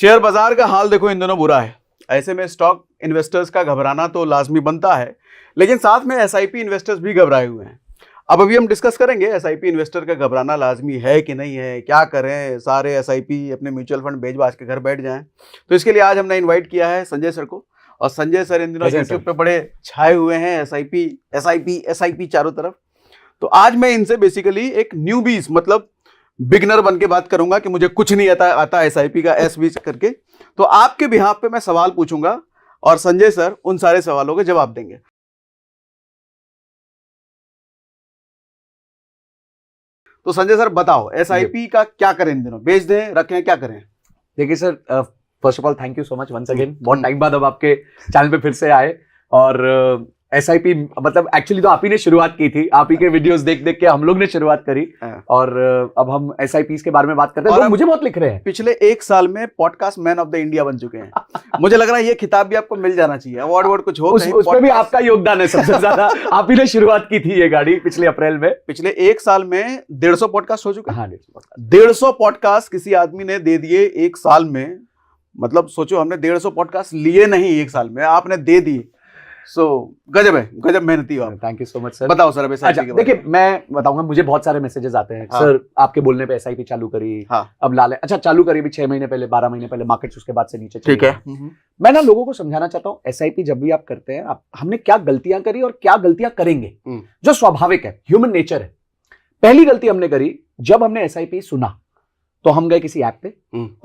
Share बाजार का हाल देखो इन दिनों बुरा है। ऐसे में स्टॉक इन्वेस्टर्स का घबराना तो लाजमी बनता है, लेकिन साथ में एसआईपी इन्वेस्टर्स भी घबराए हुए हैं। अब अभी हम डिस्कस करेंगे एसआईपी इन्वेस्टर का घबराना लाजमी है कि नहीं है, क्या करें, सारे एसआईपी अपने म्यूचुअल फंड बेच बाज के घर बैठ जाएं। तो इसके लिए आज हमने इन्वाइट किया है संजय सर को। और संजय सर इन दिनों यूट्यूब पे बड़े छाए हुए हैं, एसआईपी चारों तरफ। तो आज मैं इनसे बेसिकली एक न्यूबीज मतलब बिगनर बन के बात करूंगा कि मुझे कुछ नहीं आता एसआईपी का एस बीच करके। तो आपके बिहाफ पे मैं सवाल पूछूंगा और संजय सर उन सारे सवालों के जवाब देंगे। तो संजय सर बताओ, एसआईपी का क्या करें इन दिनों, बेच दें, रखें, क्या करें? देखिए sir, first of all thank you so much once again. बहुत टाइम बाद अब आपके चैनल पे फिर से आए। और एसआईपी मतलब एक्चुअली तो आप ही ने शुरुआत की थी, आप ही के वीडियोस देख देख के हम लोग ने शुरुआत करी। और अब हम एसआईपी के बारे में बात करते हैं। तो मुझे बहुत लिख रहे हैं, पिछले 1 साल में podcast man of the India बन चुके हैं। मुझे लग रहा है ये खिताब भी आपको मिल जाना चाहिए, अवार्ड कुछ हो। उसमें भी आपका योगदान है सबसे ज्यादा। आप ही ने शुरुआत की थी ये गाड़ी पिछले अप्रैल में। पिछले 1 साल में 150 पॉडकास्ट हो चुके हैं। हाँ, 150 पॉडकास्ट किसी आदमी ने दे दिए 1 साल में। मतलब सोचो, हमने 150 पॉडकास्ट लिए नहीं 1 साल में, आपने दे दिए। सो गजब है, गजब मेहनती हो आप। Thank you so much sir. बताओ सर। अच्छा, देखिए मैं बताऊंगा, मुझे बहुत सारे मैसेजेस आते हैं। हाँ। सर आपके बोलने पे एसआईपी चालू करी। हाँ। अब लाले अच्छा चालू करी भी 6 महीने पहले, 12 महीने पहले, मार्केट्स उसके बाद से नीचे। ठीक है। मैं ना लोगों को समझाना चाहता हूँ, एसआईपी जब भी आप करते हैं, हमने क्या गलतियां करी और क्या गलतियां करेंगे, जो स्वाभाविक है, ह्यूमन नेचर है। पहली गलती हमने करी, जब हमने एसआईपी सुना तो हम गए किसी ऐप पे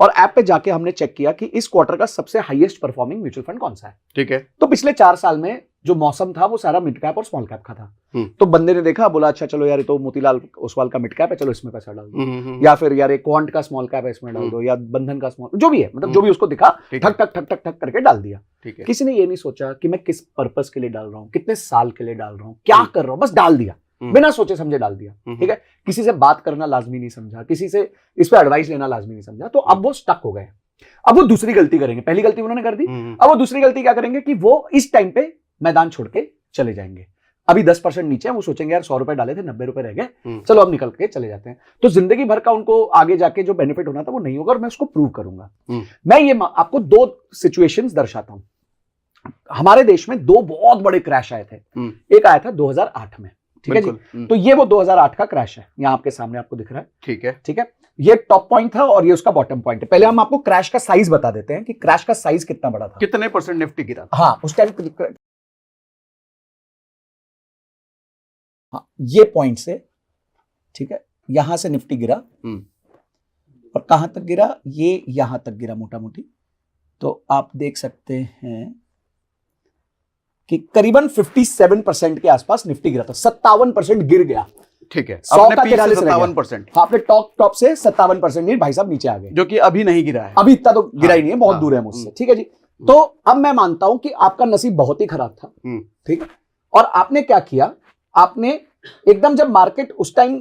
और ऐप पे जाके हमने चेक किया कि इस क्वार्टर का सबसे हाईएस्ट परफॉर्मिंग म्यूचुअल फंड कौन सा है। ठीक है। तो पिछले 4 साल में जो मौसम था वो सारा मिड कैप और स्मॉल कैप का था। तो बंदे ने देखा, बोला अच्छा चलो यार, ये तो मोतीलाल ओसवाल का मिड कैप है, चलो इसमें पैसा डाल दो। या फिर यार एक क्वांट का स्मॉल कैप है, इसमें डाल दो। या बंधन का स्मॉल, जो भी है, मतलब जो भी उसको दिखा, ठक ठक ठक ठक ठक करके डाल दिया। किसी ने ये नहीं सोचा कि मैं किस पर्पस के लिए डाल रहा हूँ, कितने साल के लिए डाल रहा हूँ, क्या कर रहा हूँ, बस डाल दिया, बिना सोचे समझे डाल दिया। ठीक है। किसी से बात करना लाजमी नहीं समझा, किसी से इस पे एडवाइस लेना लाजमी नहीं समझा। तो अब वो स्टक हो गए। अब वो दूसरी गलती करेंगे। पहली गलती उन्होंने कर दी, अब वो दूसरी गलती क्या करेंगे कि वो इस टाइम पे मैदान छोड़ के चले जाएंगे। अभी 10% नीचे है, वो सोचेंगे यार 100 रुपए डाले थे, 90 रुपए रह गए, चलो अब निकल के चले जाते हैं। तो जिंदगी भर का उनको आगे जाके जो बेनिफिट होना था वो नहीं होगा, और मैं उसको प्रूव करूंगा। मैं ये आपको 2 सिचुएशंस दर्शाता हूं। हमारे देश में 2 बहुत बड़े क्रैश आए थे। एक आया था 2008 में। ठीक है जी। तो ये वो 2008 का क्रैश है, यहां आपके सामने आपको दिख रहा है। ठीक है। ठीक है। ये टॉप पॉइंट था और ये उसका बॉटम पॉइंट है। पहले हम आपको क्रैश का साइज बता देते हैं कि क्रैश का साइज कितना बड़ा था, कितने % निफ्टी गिरा। हाँ, उस टाइम। हाँ, ये पॉइंट से, ठीक है, यहां से निफ्टी गिरा और कहां तक गिरा, ये यहां तक गिरा मोटा मोटी। तो आप देख सकते हैं कि करीबन 57% के आसपास निफ्टी गिरा था। 57% गिर गया। ठीक है। 100 का 57%। हाँ, अपने टॉप से 57% भाई साहब नीचे आ गए, जो कि अभी नहीं गिरा है। अभी इतना तो गिरा ही नहीं है, बहुत दूर है मुझसे। ठीक है जी। तो अब मैं मानता हूं कि आपका नसीब बहुत ही खराब था। ठीक है। और आपने क्या किया, आपने एकदम जब मार्केट उस टाइम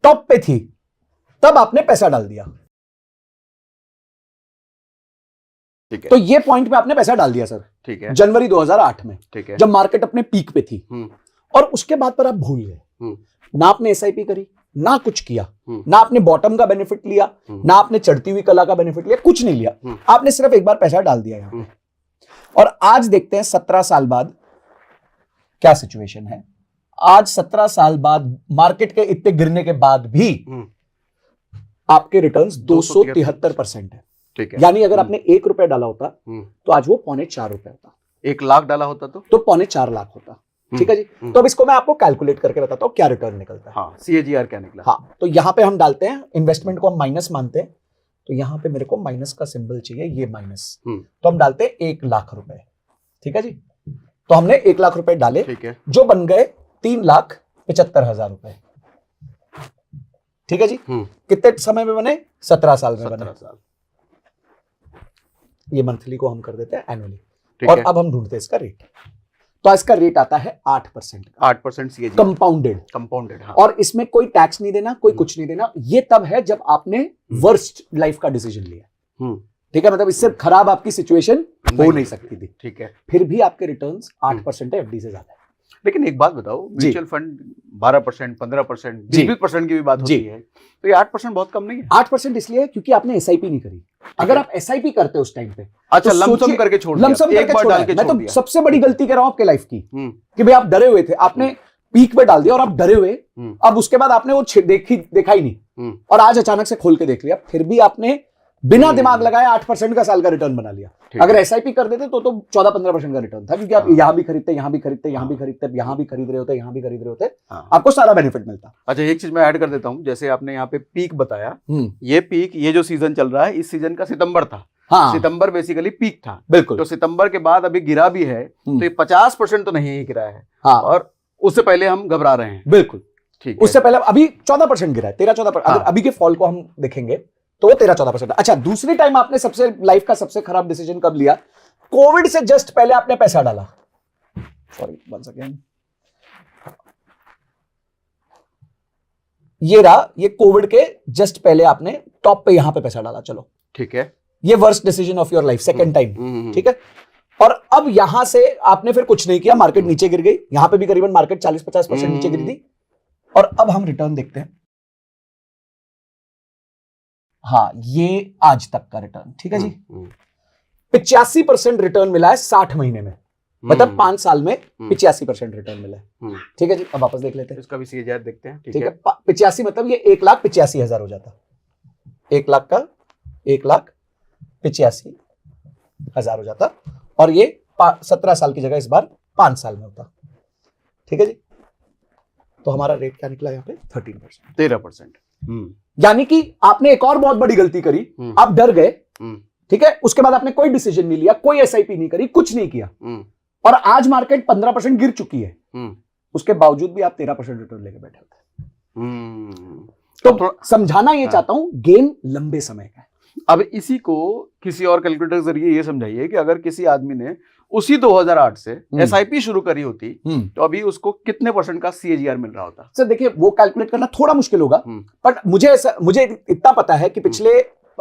टॉप पे थी तब आपने पैसा डाल दिया। ठीक है। तो ये पॉइंट पे आपने पैसा डाल दिया सर। ठीक है। जनवरी 2008 में। ठीक है। जब मार्केट अपने पीक पे थी। और उसके बाद पर आप भूल गए, ना आपने एसआईपी करी, ना कुछ किया, ना आपने बॉटम का बेनिफिट लिया, ना आपने चढ़ती हुई कला का बेनिफिट लिया, कुछ नहीं लिया। आपने सिर्फ एक बार पैसा डाल दिया यहां पे। और आज देखते हैं 17 साल बाद क्या सिचुएशन है। आज 17 साल बाद मार्केट के इतने गिरने के बाद भी आपके रिटर्न्स 273% है। ठीक है। यानी अगर आपने 1 रुपया डाला होता तो आज वो 4.25 रुपए होता। 1 लाख डाला होता तो 4.25 लाख होता। ठीक है जी। तो अब इसको मैं आपको कैलकुलेट करके बताता हूं क्या रिटर्न निकलता है। हाँ, CAGR क्या निकला। हाँ, तो यहां पे हम डालते हैं, इन्वेस्टमेंट को हम माइनस मानते हैं, तो यहां पे मेरे को माइनस का सिंबल चाहिए, ये माइनस। तो हम डालते हैं 1 लाख रुपए। ठीक है जी। तो हमने 1 लाख रुपए डाले। ठीक है। जो बन गए 3,75,000 रुपए। ठीक है जी। कितने समय में बने? 17 साल में बने। 17 साल। ये मंथली को हम कर देते हैं एनुअली। और अब हम ढूंढते हैं इसका रेट। तो इसका रेट आता है 8%। 8% CAGR कंपाउंडेड। हाँ। और इसमें कोई टैक्स नहीं देना, कोई कुछ नहीं देना। ये तब है जब आपने वर्स्ट लाइफ का डिसीजन लिया। ठीक है। मतलब इससे खराब आपकी सिचुएशन हो नहीं सकती थी। ठीक है। फिर भी आपके रिटर्न्स 8% है, एफडी से ज्यादा है। लेकिन एक बात बताओ, जी। म्यूचुअल फंड 12%, 15%, जी। 20% की भी बात होती जी। है, तो ये 8% बहुत कम नहीं है? 8% इसलिए है क्योंकि आपने एसआईपी नहीं करी। अगर आप एसआईपी करते हो उस टाइम पे, अच्छा, तो लमसम सोचिए- करके छोड़ दिया, लमसम एक करके बार छोड़ा डाल है। के मैं छोड़ तो दिया। सबसे बड़ी गलती कर रहा हूं आपके लाइफ की, हम्म, कि भाई आप डरे हुए थे, आपने पीक पे डाल दिया और आप डरे हुए, हम्म, अब उसके बाद आपने वो देखा ही नहीं, हम्म, और आज अचानक से खोल के देख लिया, फिर भी आपने बिना हम्म। दिमाग लगाए 8% का साल का रिटर्न बना लिया। ठीक अगर है। एसआईपी कर देते तो 14-15% का रिटर्न था, क्योंकि आप हाँ। यहां भी खरीदते, यहां भी खरीदते, यहां भी हाँ। खरीदते, यहां भी खरीद रहे होते, यहां भी खरीद रहे होते, हाँ। आपको सारा बेनिफिट मिलता। अच्छा, एक चीज मैं ऐड कर देता हूँ, जैसे आपने यहाँ पे पीक बताया, हम्म, ये पीक, ये जो सीजन चल रहा है, इस सीजन का सितंबर था। हाँ सितंबर बेसिकली पीक था, बिल्कुल। तो सितंबर के बाद अभी गिरा भी है, तो ये 50% तो नहीं ही गिरा है, हाँ और उससे पहले हम घबरा रहे हैं। बिल्कुल, ठीक है। उससे पहले अभी 14% गिरा है, 13-14%। हाँ। अगर अभी के फॉल को हम देखेंगे तो वो 13-14%। अच्छा, दूसरी टाइम आपने सबसे लाइफ का सबसे खराब डिसीजन कब लिया? कोविड से जस्ट पहले आपने पैसा डाला। सॉरी, वन सेकेंड, ये रहा, ये कोविड के जस्ट पहले आपने टॉप पे यहां पे पैसा डाला। चलो ठीक है। ये worst decision of your life, second time, ठीक है। और अब यहां से आपने फिर कुछ नहीं किया, मार्केट नीचे गिर गई, यहां पे भी करीबन मार्केट 40-50% नीचे गिरी थी। और अब हम रिटर्न देखते हैं। हाँ, ये आज तक का रिटर्न, ठीक है जी। 85% रिटर्न मिला है 60 महीने में, मतलब 5 साल में 85% रिटर्न मिला है, ठीक है जी। अब वापस देख लेते हैं, इसका भी सीएजीआर देखते हैं। ठीक है। 85 मतलब ये 1,85,000 हो जाता, 1 लाख का 1,85,000 हो जाता, और ये 17 साल की जगह इस बार 5 साल में होता, ठीक है जी। तो हमारा रेट क्या निकला यहाँ पे? 13%। 13%। यानी कि आपने एक और बहुत बड़ी गलती करी, आप डर गए, ठीक है। उसके बाद आपने कोई डिसीजन नहीं लिया, कोई एसआईपी नहीं करी, कुछ नहीं किया, और आज मार्केट 15% गिर चुकी है, उसके बावजूद भी आप 13% रिटर्न लेके बैठे होते हैं। तो समझाना ये चाहता हूं, गेम लंबे समय का है। अब इसी को किसी और कैलकुलेटर के जरिए ये समझाइए कि अगर किसी आदमी ने उसी 2008 से एसआईपी शुरू करी होती, तो अभी उसको कितने % का सीएजीआर मिल रहा होता? सर देखिए, वो कैलकुलेट करना थोड़ा मुश्किल होगा, बट मुझे इतना पता है कि पिछले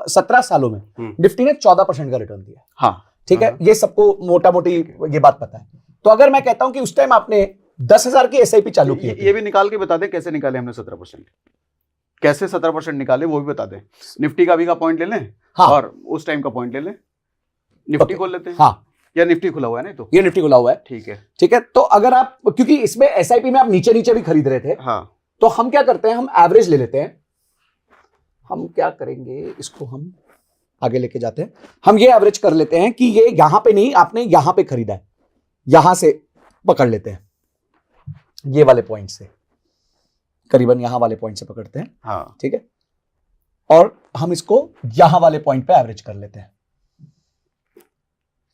17 सालों में निफ्टी ने 14% का रिटर्न दिया। हाँ, ठीक है, ये सबको मोटा मोटी ये बात पता है। तो अगर मैं कहता हूं कि उस टाइम आपने 10,000 की एसआईपी चालू की, ये भी निकाल के बता दे कैसे निकाले हमने 17%, कैसे 17% निकाले वो भी बता दें। निफ्टी का भी का पॉइंट ले लें, हाँ, और उस टाइम का पॉइंट ले लें, निफ्टी खोल लेते हैं। हाँ, या निफ्टी खुला हुआ है, नहीं तो ये निफ्टी खुला हुआ है, ठीक है, ठीक है। तो अगर आप, क्योंकि इसमें एसआईपी में आप नीचे नीचे भी खरीद रहे थे, हाँ, तो हम क्या करते हैं, हम एवरेज ले लेते हैं। हम क्या करेंगे, इसको हम आगे लेके जाते हैं। हम ये एवरेज कर लेते हैं कि ये यहां पे नहीं, आपने यहां पे खरीदा है, यहां से पकड़ लेते हैं, ये वाले पॉइंट से, करीबन यहां वाले पॉइंट से पकड़ते हैं, हाँ, ठीक है। और हम इसको यहां वाले पॉइंट पे एवरेज कर लेते हैं,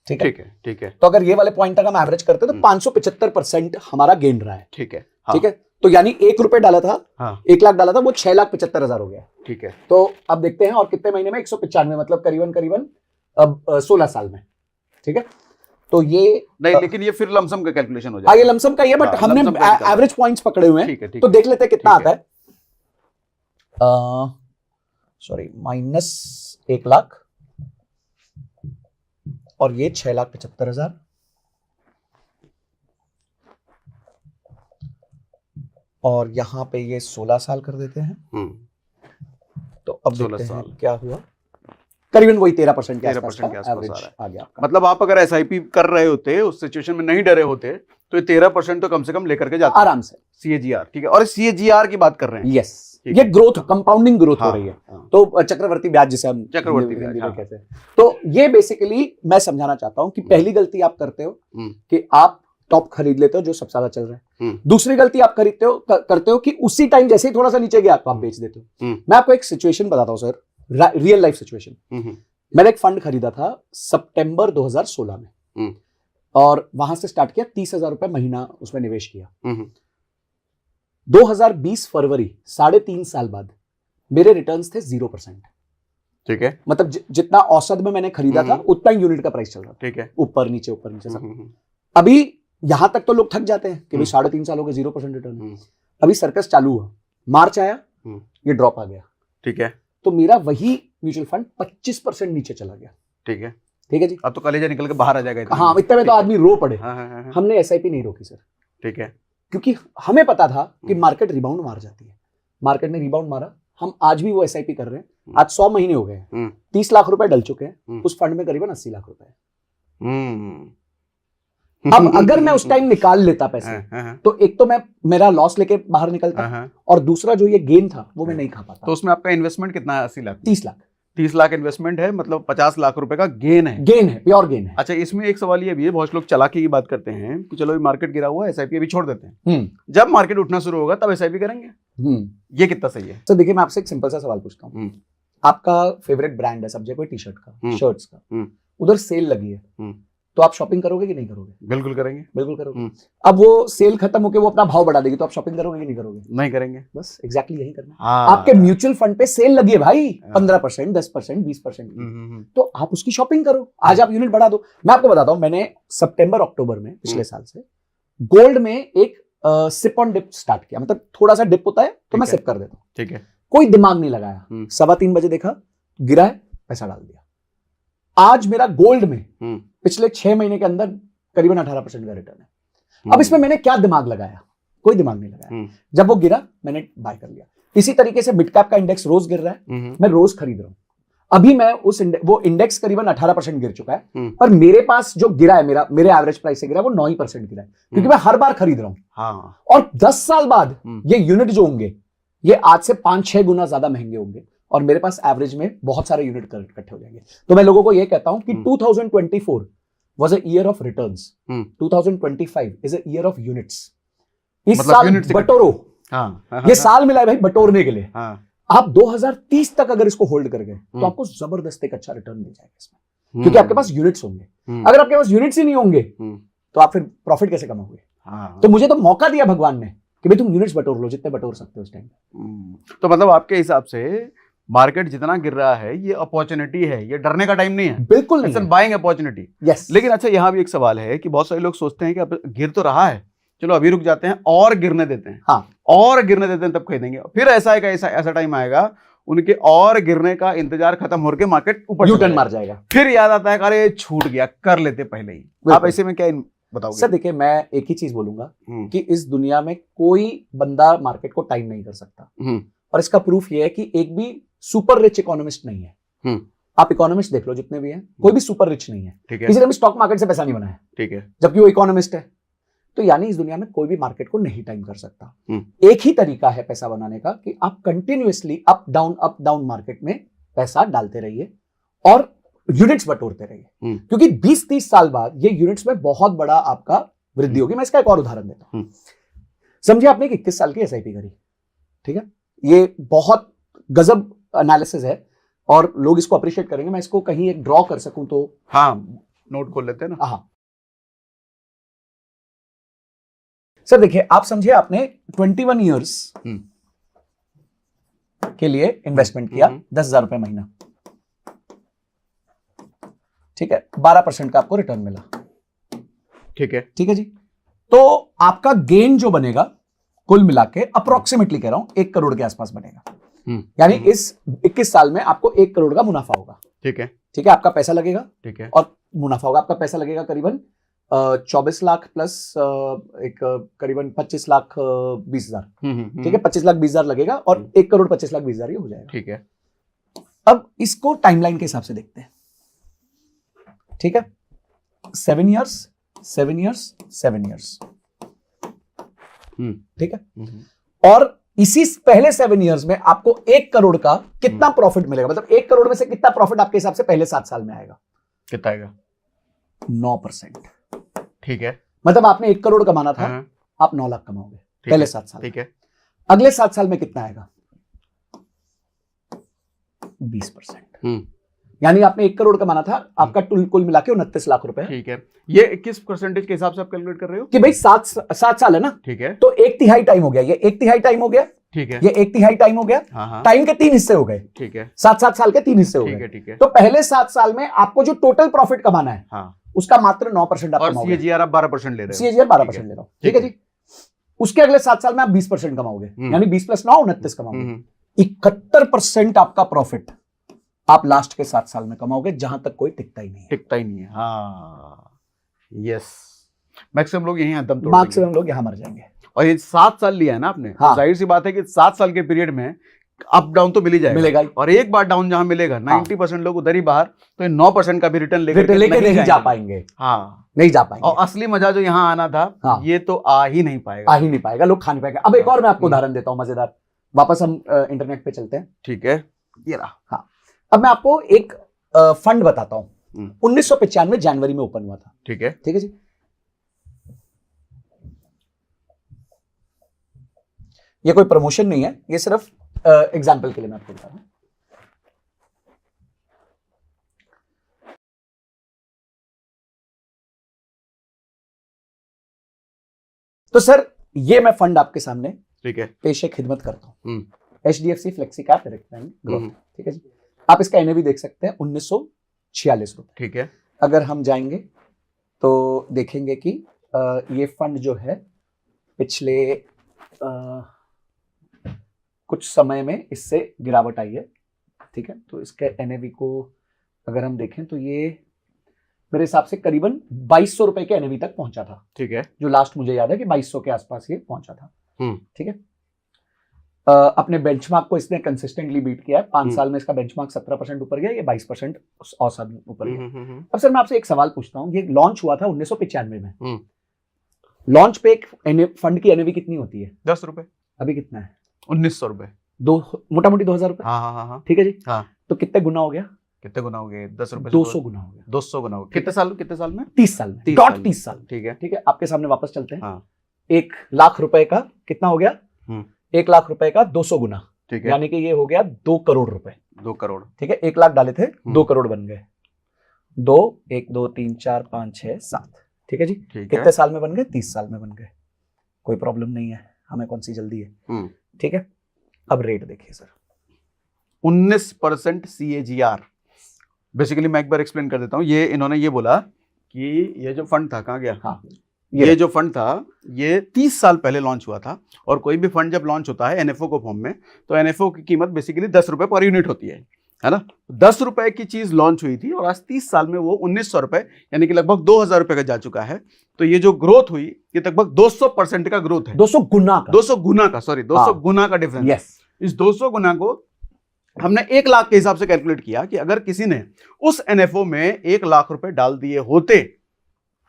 ठीक है, ठीक है, ठीक है। तो अगर ये वाले पॉइंट तक हम एवरेज करते हैं तो 575% हमारा गेन रहा है, ठीक है, ठीक है। तो यानी 1 रुपए डाला था, हाँ, 1 लाख डाला था, वो 6,75,000 हो गया, ठीक है। तो अब देखते हैं, और कितने महीने में? 195, मतलब करीबन अब 16 साल में, ठीक है। तो ये नहीं, लेकिन ये फिर लमसम का कैलकुलेशन हो जाएगा। ये लमसम का ही है, बट हाँ, हमने लमसम का निकाला। एवरेज पॉइंट्स पकड़े हुए हैं, ठीक है, ठीक तो है। देख लेते हैं कितना ठीक आता है। सॉरी, -1 लाख, और ये 6,75,000, और यहां पे ये 16 साल कर देते हैं। तो अब 16 देखते हैं साल। क्या हुआ, करीबन वही 13% के 13% के आसपास आसपास एवरेज आ रहा आ गया आपका। मतलब आप अगर एसआईपी कर रहे होते, उस सिचुएशन में नहीं डरे होते, तो ये 13% तो कम से कम लेकर के जाते आराम से, सीएजीआर, ठीक है। और सीएजीआर की बात कर रहे हैं, यस, ठीक ये ग्रोथ, कंपाउंडिंग ग्रोथ हो हाँ, रही है। हाँ। तो चक्रवर्ती ब्याज जिसे हम चक्रवर्ती हिंदी ब्याज, में हाँ। कहते हैं। तो ये बेसिकली मैं समझाना चाहता हूं कि पहली गलती आप करते हो कि आप टॉप खरीद लेते हो जो सबसे ज्यादा चल रहा है। दूसरी गलती आप करते हो कि उसी टाइम जैसे ही थोड़ा सा नीचे गया तो आप बेच देते हो। मैं आपको एक सिचुएशन बताता हूं सर, रियल लाइफ सिचुएशन। मैंने एक फंड खरीदा था सितंबर 2016 में, और वहां से स्टार्ट किया, 30,000 रुपए महीना उसमें निवेश किया। 2020 फरवरी, 3.5 साल बाद मेरे रिटर्न्स थे 0%, ठीक है। मतलब जितना औसत में मैंने खरीदा था उतना ही यूनिट का प्राइस चल रहा था, ठीक है, ऊपर नीचे सब। अभी यहां तक तो लोग थक जाते हैं कि भाई 3.5 साल हो गए 0% रिटर्न। अभी सर्कस चालू हुआ, मार्च आया, ये ड्रॉप आ गया, ठीक है। तो मेरा वही म्यूचुअल फंड 25% नीचे चला गया, ठीक है, ठीक है जी। अब तो कलेजा निकल के बाहर आ जाएगा। हाँ, इतने में तो आदमी रो पड़े। हाँ, हाँ, हाँ, हमने एसआईपी नहीं रोकी सर, ठीक है, क्योंकि हमें पता था कि मार्केट रिबाउंड मार जाती है, मार्केट ने रिबाउंड मारा। हम आज भी वो एसआईपी कर रहे हैं, आज 100 महीने हो गए हैं, 30 लाख रुपए डल चुके हैं, उस फंड में करीबन 80 लाख रुपए है। अब अगर मैं उस टाइम निकाल लेता पैसे तो एक तो मैं मेरा लॉस लेके बाहर निकलता, और दूसरा जो ये गेन था वो मैं नहीं खा पाता। तो उसमें आपका इन्वेस्टमेंट कितना है? 80 लाख, 30 लाख, 30 लाख इन्वेस्टमेंट है, मतलब 50 लाख रुपए का गेन है। गेन है, प्योर गेन है। अच्छा, इसमें एक सवाल ये भी है, बहुत लोग चालाकी की बात करते हैं कि चलो मार्केट गिरा हुआ है, एसआईपी अभी छोड़ देते हैं, जब मार्केट उठना शुरू होगा तब एसआईपी करेंगे। ये कितना सही है? तो देखिए, मैं आपसे एक सिंपल सा सवाल पूछता हूँ। आपका फेवरेट ब्रांड है, समझे कोई टी शर्ट का, शर्ट्स का, उधर सेल लगी है, तो आप शॉपिंग करोगे कि नहीं करोगे? बिल्कुल करेंगे, बिल्कुल करोगे। अब वो सेल खत्म होकर वो अपना भाव बढ़ा देगी, तो आप शॉपिंग करोगे कि नहीं करोगे? नहीं करेंगे। बस एग्जैक्टली यही करना है। आपके म्यूचुअल फंड पे सेल लगी है भाई, 15%, 10%, 20%, तो आप उसकी शॉपिंग करो। आज आप यूनिट बढ़ा दो। मैं आपको बताता हूं, मैंने सितंबर अक्टूबर में पिछले साल से गोल्ड में एक सिप ऑन डिप स्टार्ट किया। मतलब थोड़ा सा डिप होता है तो मैं सिप कर देता हूं, ठीक है, कोई दिमाग नहीं लगाया। 3:15 बजे देखा, गिरा है, पैसा डाल दिया। आज मेरा गोल्ड में पिछले 6 महीने के अंदर करीबन 18% का रिटर्न है। अब इसमें मैंने क्या दिमाग लगाया? कोई दिमाग नहीं लगाया। जब वो गिरा मैंने बाय कर लिया। इसी तरीके से मिड कैप का इंडेक्स रोज गिर रहा है, मैं रोज खरीद रहा हूं। अभी मैं वो इंडेक्स करीबन 18% गिर चुका है, पर मेरे पास जो गिरा है, मेरे एवरेज प्राइस से गिरा है वो 9% गिरा है, क्योंकि मैं हर बार खरीद रहा हूं। और 10 साल बाद ये यूनिट जो होंगे ये आज से 5-6 गुना ज्यादा महंगे होंगे, और मेरे पास एवरेज में बहुत सारे यूनिट इकट्ठे हो जाएंगे। तो मैं लोगों को यह कहता हूं कि 2024 was a year of returns, 2025 is a year of units। इस साल बटोरो, ये साल मिला है भाई बटोरने के लिए। आप 2030 तक अगर इसको होल्ड कर गए तो आपको जबरदस्त एक अच्छा रिटर्न मिल जाएगा इसमें, क्योंकि आपके पास यूनिट्स होंगे। अगर आपके पास यूनिट्स ही नहीं होंगे तो आप फिर प्रॉफिट कैसे कमाओगे? तो मुझे तो मौका दिया भगवान ने कि भाई तुम यूनिट्स बटोर लो, जितने बटोर सकते हो उस टाइम। तो मतलब आपके हिसाब से मार्केट जितना गिर रहा है ये अपॉर्चुनिटी है, ये डरने का टाइम नहीं है। बिल्कुल नहीं, इट्स बाइंग अपॉर्चुनिटी। यस। लेकिन अच्छा, यहाँ भी एक सवाल है कि बहुत सारे लोग सोचते हैं कि अब गिर तो रहा है, चलो अभी रुक जाते हैं और गिरने देते हैं। हाँ, और गिरने देते हैं तब खरीदेंगे। फिर ऐसा टाइम आएगा उनके और गिरने का इंतजार खत्म होकर मार्केट ऊपर यू टर्न मार जाएगा। फिर याद आता है अरे छूट गया, कर लेते पहले ही। आप ऐसे में क्या बताओगे? सर देखिए, मैं एक ही चीज बोलूंगा कि इस दुनिया में कोई बंदा मार्केट को टाइम नहीं कर सकता, और इसका प्रूफ ये है कि एक भी सुपर रिच इकोनॉमिस्ट नहीं है। आप इकोनॉमिस्ट देख लो जितने भी हैं, कोई भी सुपर रिच नहीं है, किसी ने भी स्टॉक मार्केट से पैसा नहीं बनाया, ठीक है, जबकि वो इकोनॉमिस्ट है। तो यानी इस दुनिया में कोई भी मार्केट को नहीं टाइम कर सकता। एक ही तरीका है पैसा बनाने का कि आप कंटिन्यूअसली अप डाउन मार्केट में पैसा डालते रहिए और यूनिट्स बटोरते रहिए, क्योंकि 20-30 साल बाद ये यूनिट्स में बहुत बड़ा आपका वृद्धि होगी। मैं इसका एक और उदाहरण देता हूं। समझिए आपने 21 साल की एसआईपी करी, ठीक है, ये बहुत गजब एनालिसिस है और लोग इसको अप्रिशिएट करेंगे। मैं इसको कहीं एक ड्रॉ कर सकूं तो, हाँ, नोट खोल लेते हैं ना। हाँ सर देखिए, आप समझिए आपने 21 ईयर्स के लिए इन्वेस्टमेंट किया, 10,000 रुपए महीना, ठीक है, 12% का आपको रिटर्न मिला, ठीक है, ठीक है जी। तो आपका गेन जो बनेगा कुल मिला के अप्रोक्सीमेटली कह रहा हूं 1 करोड़ के आसपास बनेगा। यानी इस 21 साल में आपको 1 करोड़ का मुनाफा होगा, ठीक है, ठीक है। आपका पैसा लगेगा, ठीक है, और मुनाफा होगा। आपका पैसा लगेगा करीबन 24 लाख प्लस एक करीबन 25 लाख 20,000, ठीक है, 25 लाख 20,000 लगेगा और 1 करोड़ 25 लाख 20,000 ये हो जाएगा, ठीक है। अब इसको टाइमलाइन के हिसाब से देखते हैं, ठीक है, 7 ईयर्स 7 ईयर्स 7 ईयर्स, ठीक है। और इसी पहले 7 ईयर्स में आपको 1 करोड़ का कितना प्रॉफिट मिलेगा? मतलब 1 करोड़ में से कितना प्रॉफिट आपके हिसाब से पहले 7 साल में आएगा? कितना आएगा? 9%, ठीक है। मतलब आपने 1 करोड़ कमाना था, आप 9 लाख कमाओगे पहले 7 साल, ठीक है। अगले 7 साल में कितना आएगा? 20%। यानी आपने 1 करोड़ कमाना था, आपका कुल मिला के 29 लाख रुपए, ठीक है। ये किस परसेंटेज के हिसाब से आप कैलकुलेट कर रहे हो? कि भाई 7 साल है ना, ठीक है, तो 1/3 टाइम हो गया, ये 1/3 टाइम हो गया, ठीक है, ये 1/3 टाइम हो गया, टाइम के 3 हिस्से हो गए, ठीक है, 7 साल के 3 हिस्से हो गए, ठीक है। तो पहले 7 साल में आपको जो टोटल प्रॉफिट कमाना है, उसका मात्र 9% आप कमाओगे, और सीएजीआर आप 12% ले रहे हो, सीएजीआर 12% ले रहा हूं, ठीक है जी। उसके अगले 7 साल में आप 20% कमाओगे, यानी 20 + 9 29 कमाओगे। 71% आपका प्रॉफिट आप लास्ट के 7 साल में कमाओगे, जहां तक कोई टिकता ही नहीं है, हाँ, यस। मैक्सिमम लोग यहीं दम तोड़ मैक्सिमम लोग यहाँ मर जाएंगे। और ये 7 साल लिया है ना आपने, हाँ। तो जाहिर सी बात है कि 7 साल के पीरियड में अप डाउन तो मिल ही जाएगा, मिलेगा ही। और एक बार डाउन जहां मिलेगा 90% लोग उधर ही बाहर, तो ये 9% का भी रिटर्न लेकर नहीं जा पाएंगे। हाँ, नहीं जा पाएंगे। और असली मजा जो यहाँ आना था, हाँ। ये तो आ ही नहीं पाएगा, लोग खा नहीं पाएंगे। अब एक और मैं आपको उदाहरण देता हूँ मजेदार, वापस हम इंटरनेट पे चलते हैं। ठीक है, ये रहा। हाँ, अब मैं आपको एक फंड बताता हूँ, 1995 जनवरी में ओपन हुआ था। ठीक है जी। ये कोई प्रमोशन नहीं है, ये सिर्फ एग्जाम्पल के लिए मैं आपको बता रहा हूं। तो सर ये मैं फंड आपके सामने ठीक है पेशे खिदमत करता हूं, HDFC flexi cap direct bank growth. ठीक है जी, आप इसका एनएवी देख सकते हैं 1946 रुपए। ठीक है, अगर हम जाएंगे तो देखेंगे कि ये फंड जो है पिछले कुछ समय में इससे गिरावट आई है। ठीक है, तो इसके एनएवी को अगर हम देखें तो ये मेरे हिसाब से करीबन 2200 रुपए के एनएवी तक पहुंचा था। ठीक है, जो लास्ट मुझे याद है कि 2200 के आसपास ये पहुंचा था। ठीक है, अपने बेंचमार्क को इसने कंसिस्टेंटली बीट किया है। 5 साल में इसका बेंचमार्क 17% ऊपर गया, ये 22% औसत ऊपर गया। अब सर मैं आपसे एक सवाल पूछता हूँ, ये लॉन्च हुआ था 1995 में, लॉन्च पे एक फंड की एनएवी कितनी होती है? 10 रुपए। अभी कितना है? 1900 रुपए, मोटा मोटी 2000 रुपए। हाँ। ठीक है जी, हाँ। तो कितने गुना हो गया? कितने गुना हो गए? 10 रुपए 200 गुना हो गया। 200 गुना हो गया। कितने साल में? 30 साल में, 30 साल। ठीक है, ठीक है, आपके सामने वापस चलते हैं। हाँ। 1 लाख रुपए का कितना हो गया? 1 लाख रुपए का 200 गुना। ठीक है, यानी कि ये हो गया 2 करोड़ रुपए। 2 करोड़। ठीक है, 1 लाख डाले थे, 2 करोड़ बन गए। 2 1 2 3 4 5 6 7। ठीक है जी, कितने साल में बन गए? 30 साल में बन गए। कोई प्रॉब्लम नहीं है, हमें कौन सी जल्दी है। ठीक है, अब रेट देखिए सर, 19% CAGR। बेसिकली मैं एक बार एक्सप्लेन कर देता हूँ। ये इन्होंने ये बोला कि ये जो फंड था, कहाँ गया? हाँ, ये जो फंड था ये 30 साल पहले लॉन्च हुआ था, और कोई भी फंड जब लॉन्च होता है NFO को फॉर्म में, तो NFO की कीमत बेसिकली 10 रुपए पर यूनिट होती है ना। 10 रुपए की चीज लॉन्च हुई थी, और आज 30 साल में वो 1900 रुपए, यानी कि लगभग 2000 रुपए का जा चुका है। तो ये जो ग्रोथ हुई, ये लगभग 200% का ग्रोथ है। 200 गुना का डिफरेंस। इस 200 गुना को हमने 1 लाख के हिसाब से कैलकुलेट किया कि अगर किसी ने उस NFO में 1 लाख रुपए डाल दिए होते,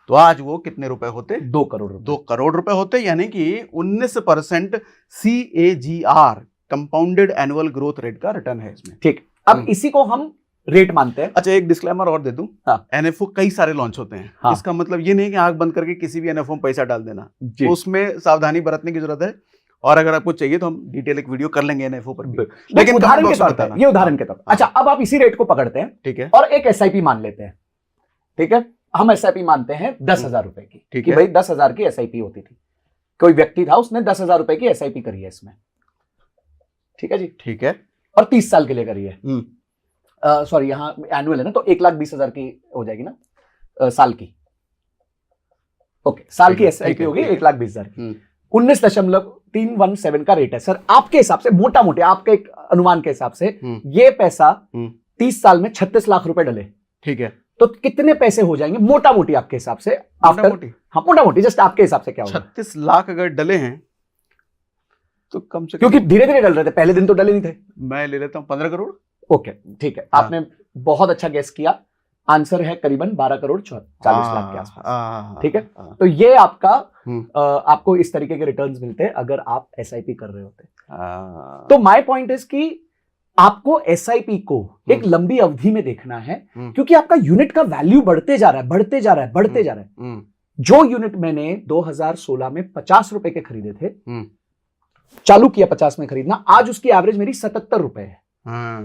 तो आज वो कितने रुपए होते? 2 करोड़ रुपए। 2 करोड़ रुपए होते, यानी कि 19% CAGR compounded annual growth rate का रिटर्न है इसमें। ठीक, अब इसी को हम रेट मानते हैं। अच्छा, एक डिस्क्लेमर और दे दूं। हाँ। NFO कई सारे लॉन्च होते हैं। हाँ। इसका मतलब ये नहीं कि आंख बंद करके किसी भी NFO में पैसा डाल देना, तो उसमें सावधानी बरतने की जरूरत है। और अगर आपको चाहिए तो हम डिटेल एक वीडियो कर लेंगे NFO पर भी। लेकिन उदाहरण के तौर पर, ये उदाहरण के तौर पर। अच्छा, अब आप इसी रेट को पकड़ते हैं। ठीक है, और एक SIP मान लेते हैं। ठीक है, हम SIP मानते हैं 10,000 रुपए की। ठीक है भाई, 10,000 की SIP होती थी, कोई व्यक्ति था उसने 10,000 रुपए की SIP करी है इसमें। ठीक है जी, ठीक है, और 30 साल के लिए करी है। सॉरी, यहाँ एनुअल है ना, तो 1,20,000 की हो जाएगी ना साल की। ओके, साल की SIP होगी 1,20,000। 19.317 का रेट है सर। आपके हिसाब से, मोटा मोटे आपके एक अनुमान के हिसाब से, ये पैसा 30 साल में 36 लाख रुपए डले। ठीक है, तो कितने पैसे हो जाएंगे मोटा मोटी आपके हिसाब से? मोटा मोटी जस्ट आपके हिसाब से क्या होगा? 36 लाख अगर डले हैं तो कम से कम, क्योंकि धीरे धीरे डल रहे थे, पहले दिन तो डले नहीं थे। मैं ले लेता हूं 15 करोड़। ओके, ठीक है, आपने बहुत अच्छा गेस किया। आंसर है करीबन 12 करोड़ 40 लाख के आसपास। ठीक है, तो ये आपका आपको इस तरीके के रिटर्न्स मिलते हैं अगर आप SIP कर रहे होते। तो माय पॉइंट इज कि आपको SIP को एक लंबी अवधि में देखना है, क्योंकि आपका यूनिट का वैल्यू बढ़ते जा रहा है। जो यूनिट मैंने 2016 में 50 रुपए के खरीदे थे, चालू किया 50 में खरीदना, आज उसकी एवरेज मेरी 77 रुपए है।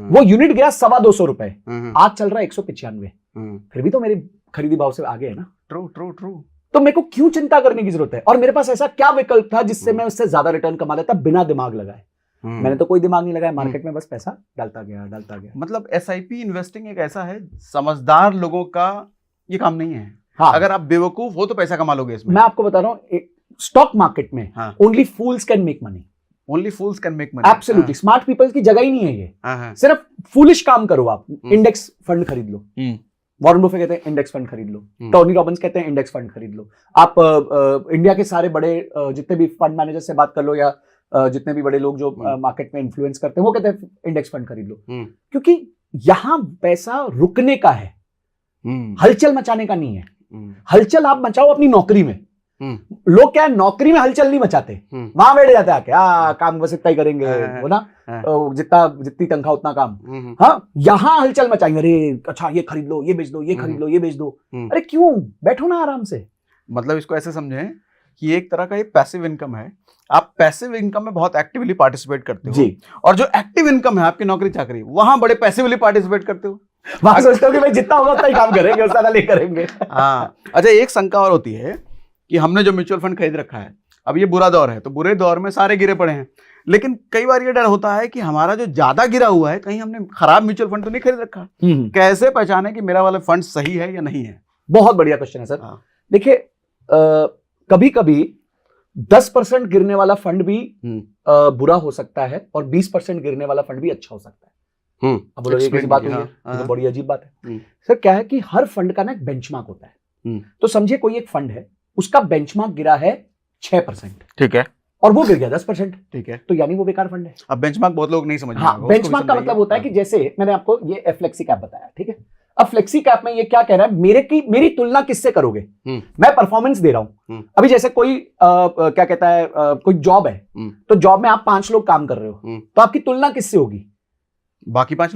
वो यूनिट गया 225 रुपए, आज चल रहा है 195। फिर भी तो मेरे खरीदी भाव से आगे है ना। ट्रू। तो मेरे को क्यों चिंता करने की जरूरत है? और मेरे पास ऐसा क्या विकल्प था जिससे मैं उससे ज्यादा रिटर्न कमा लेता बिना दिमाग लगाए? मैंने तो कोई दिमाग नहीं लगाया, मार्केट में बस पैसा डालता गया। मतलब SIP इन्वेस्टिंग एक ऐसा है, समझदार लोगों का ये काम नहीं है। हाँ, अगर आप बेवकूफ हो तो पैसा कमा लोगे इसमें। मैं आपको बता रहा हूं, स्टॉक मार्केट में only fools can make money. Absolutely, smart people की जगह ही नहीं है ये। सिर्फ फूलिश काम करो आप, इंडेक्स फंड खरीद लो, वॉरेन बफे कहते हैं इंडेक्स फंड खरीद लो, टोनी रॉबिन्स कहते हैं इंडेक्स फंड खरीद लो, आप इंडिया के सारे बड़े जितने भी फंड मैनेजर से बात कर लो या जितने भी बड़े लोग जो मार्केट में इन्फ्लुएंस करते हैं वो कहते हैं इंडेक्स फंड खरीद लो, क्योंकि यहां पैसा रुकने का है, हलचल मचाने का नहीं है। हलचल आप मचाओ अपनी नौकरी में। लोग क्या है, नौकरी में हलचल नहीं मचाते, वहां बैठ जाते आके, काम बस इतना ही करेंगे, वो ना जितनी तनख्वाह उतना काम। हाँ, यहाँ हलचल मचाएंगे, अरे अच्छा ये खरीद लो, ये बेच दो, ये खरीद लो, ये बेच दो। अरे क्यों, बैठो ना आराम से। मतलब इसको ऐसे समझें कि एक तरह का ये पैसिव इनकम है, आप पैसिव इनकम में बहुत एक्टिवली पार्टिसिपेट करते हो जी, और जो एक्टिव इनकम है आपकी नौकरी चाकरी, वहां बड़े पैसिवली पार्टिसिपेट करते हो। वहां सोचते हो कि भाई जितना होगा उतना ही काम करेंगे, उससे ज्यादा नहीं करेंगे। हाँ, अच्छा एक शंका और होती है कि हमने जो म्यूचुअल फंड खरीद रखा है, अब ये बुरा दौर है तो बुरे दौर में सारे गिरे पड़े हैं, लेकिन कई बार ये डर होता है कि हमारा जो ज्यादा गिरा हुआ है कहीं हमने खराब म्यूचुअल फंड तो नहीं खरीद रखा। कैसे पहचाने कि मेरा वाला फंड सही है या नहीं है? बहुत बढ़िया क्वेश्चन है सर। देखिए, कभी कभी 10% गिरने वाला फंड भी बुरा हो सकता है और 20% गिरने वाला फंड भी अच्छा हो सकता है। अब बोलो ये कैसी बात हुई है? तो बड़ी अजीब बात है सर। क्या है कि हर फंड का ना एक बेंचमार्क होता है। तो समझिए कोई एक फंड है, उसका बेंचमार्क गिरा है 6%, ठीक है, और वो गिर गया 10%, ठीक है, तो यानी वो बेकार फंड है। अब बेंचमार्क बहुत लोग नहीं समझ रहे। हाँ, बेंचमार्क का मतलब होता है कि जैसे मैंने आपको ये फ्लेक्सी कैप बताया, ठीक है। अब फ्लेक्सी कैप में ये क्या कह रहा है, मेरी तुलना किससे करोगे? मैं परफॉर्मेंस दे रहा हूं। अभी जैसे कोई क्या कहता है, कोई जॉब है, तो जॉब में आप 5 लोग काम कर रहे हो, तो आपकी तुलना किससे होगी? बाकी 5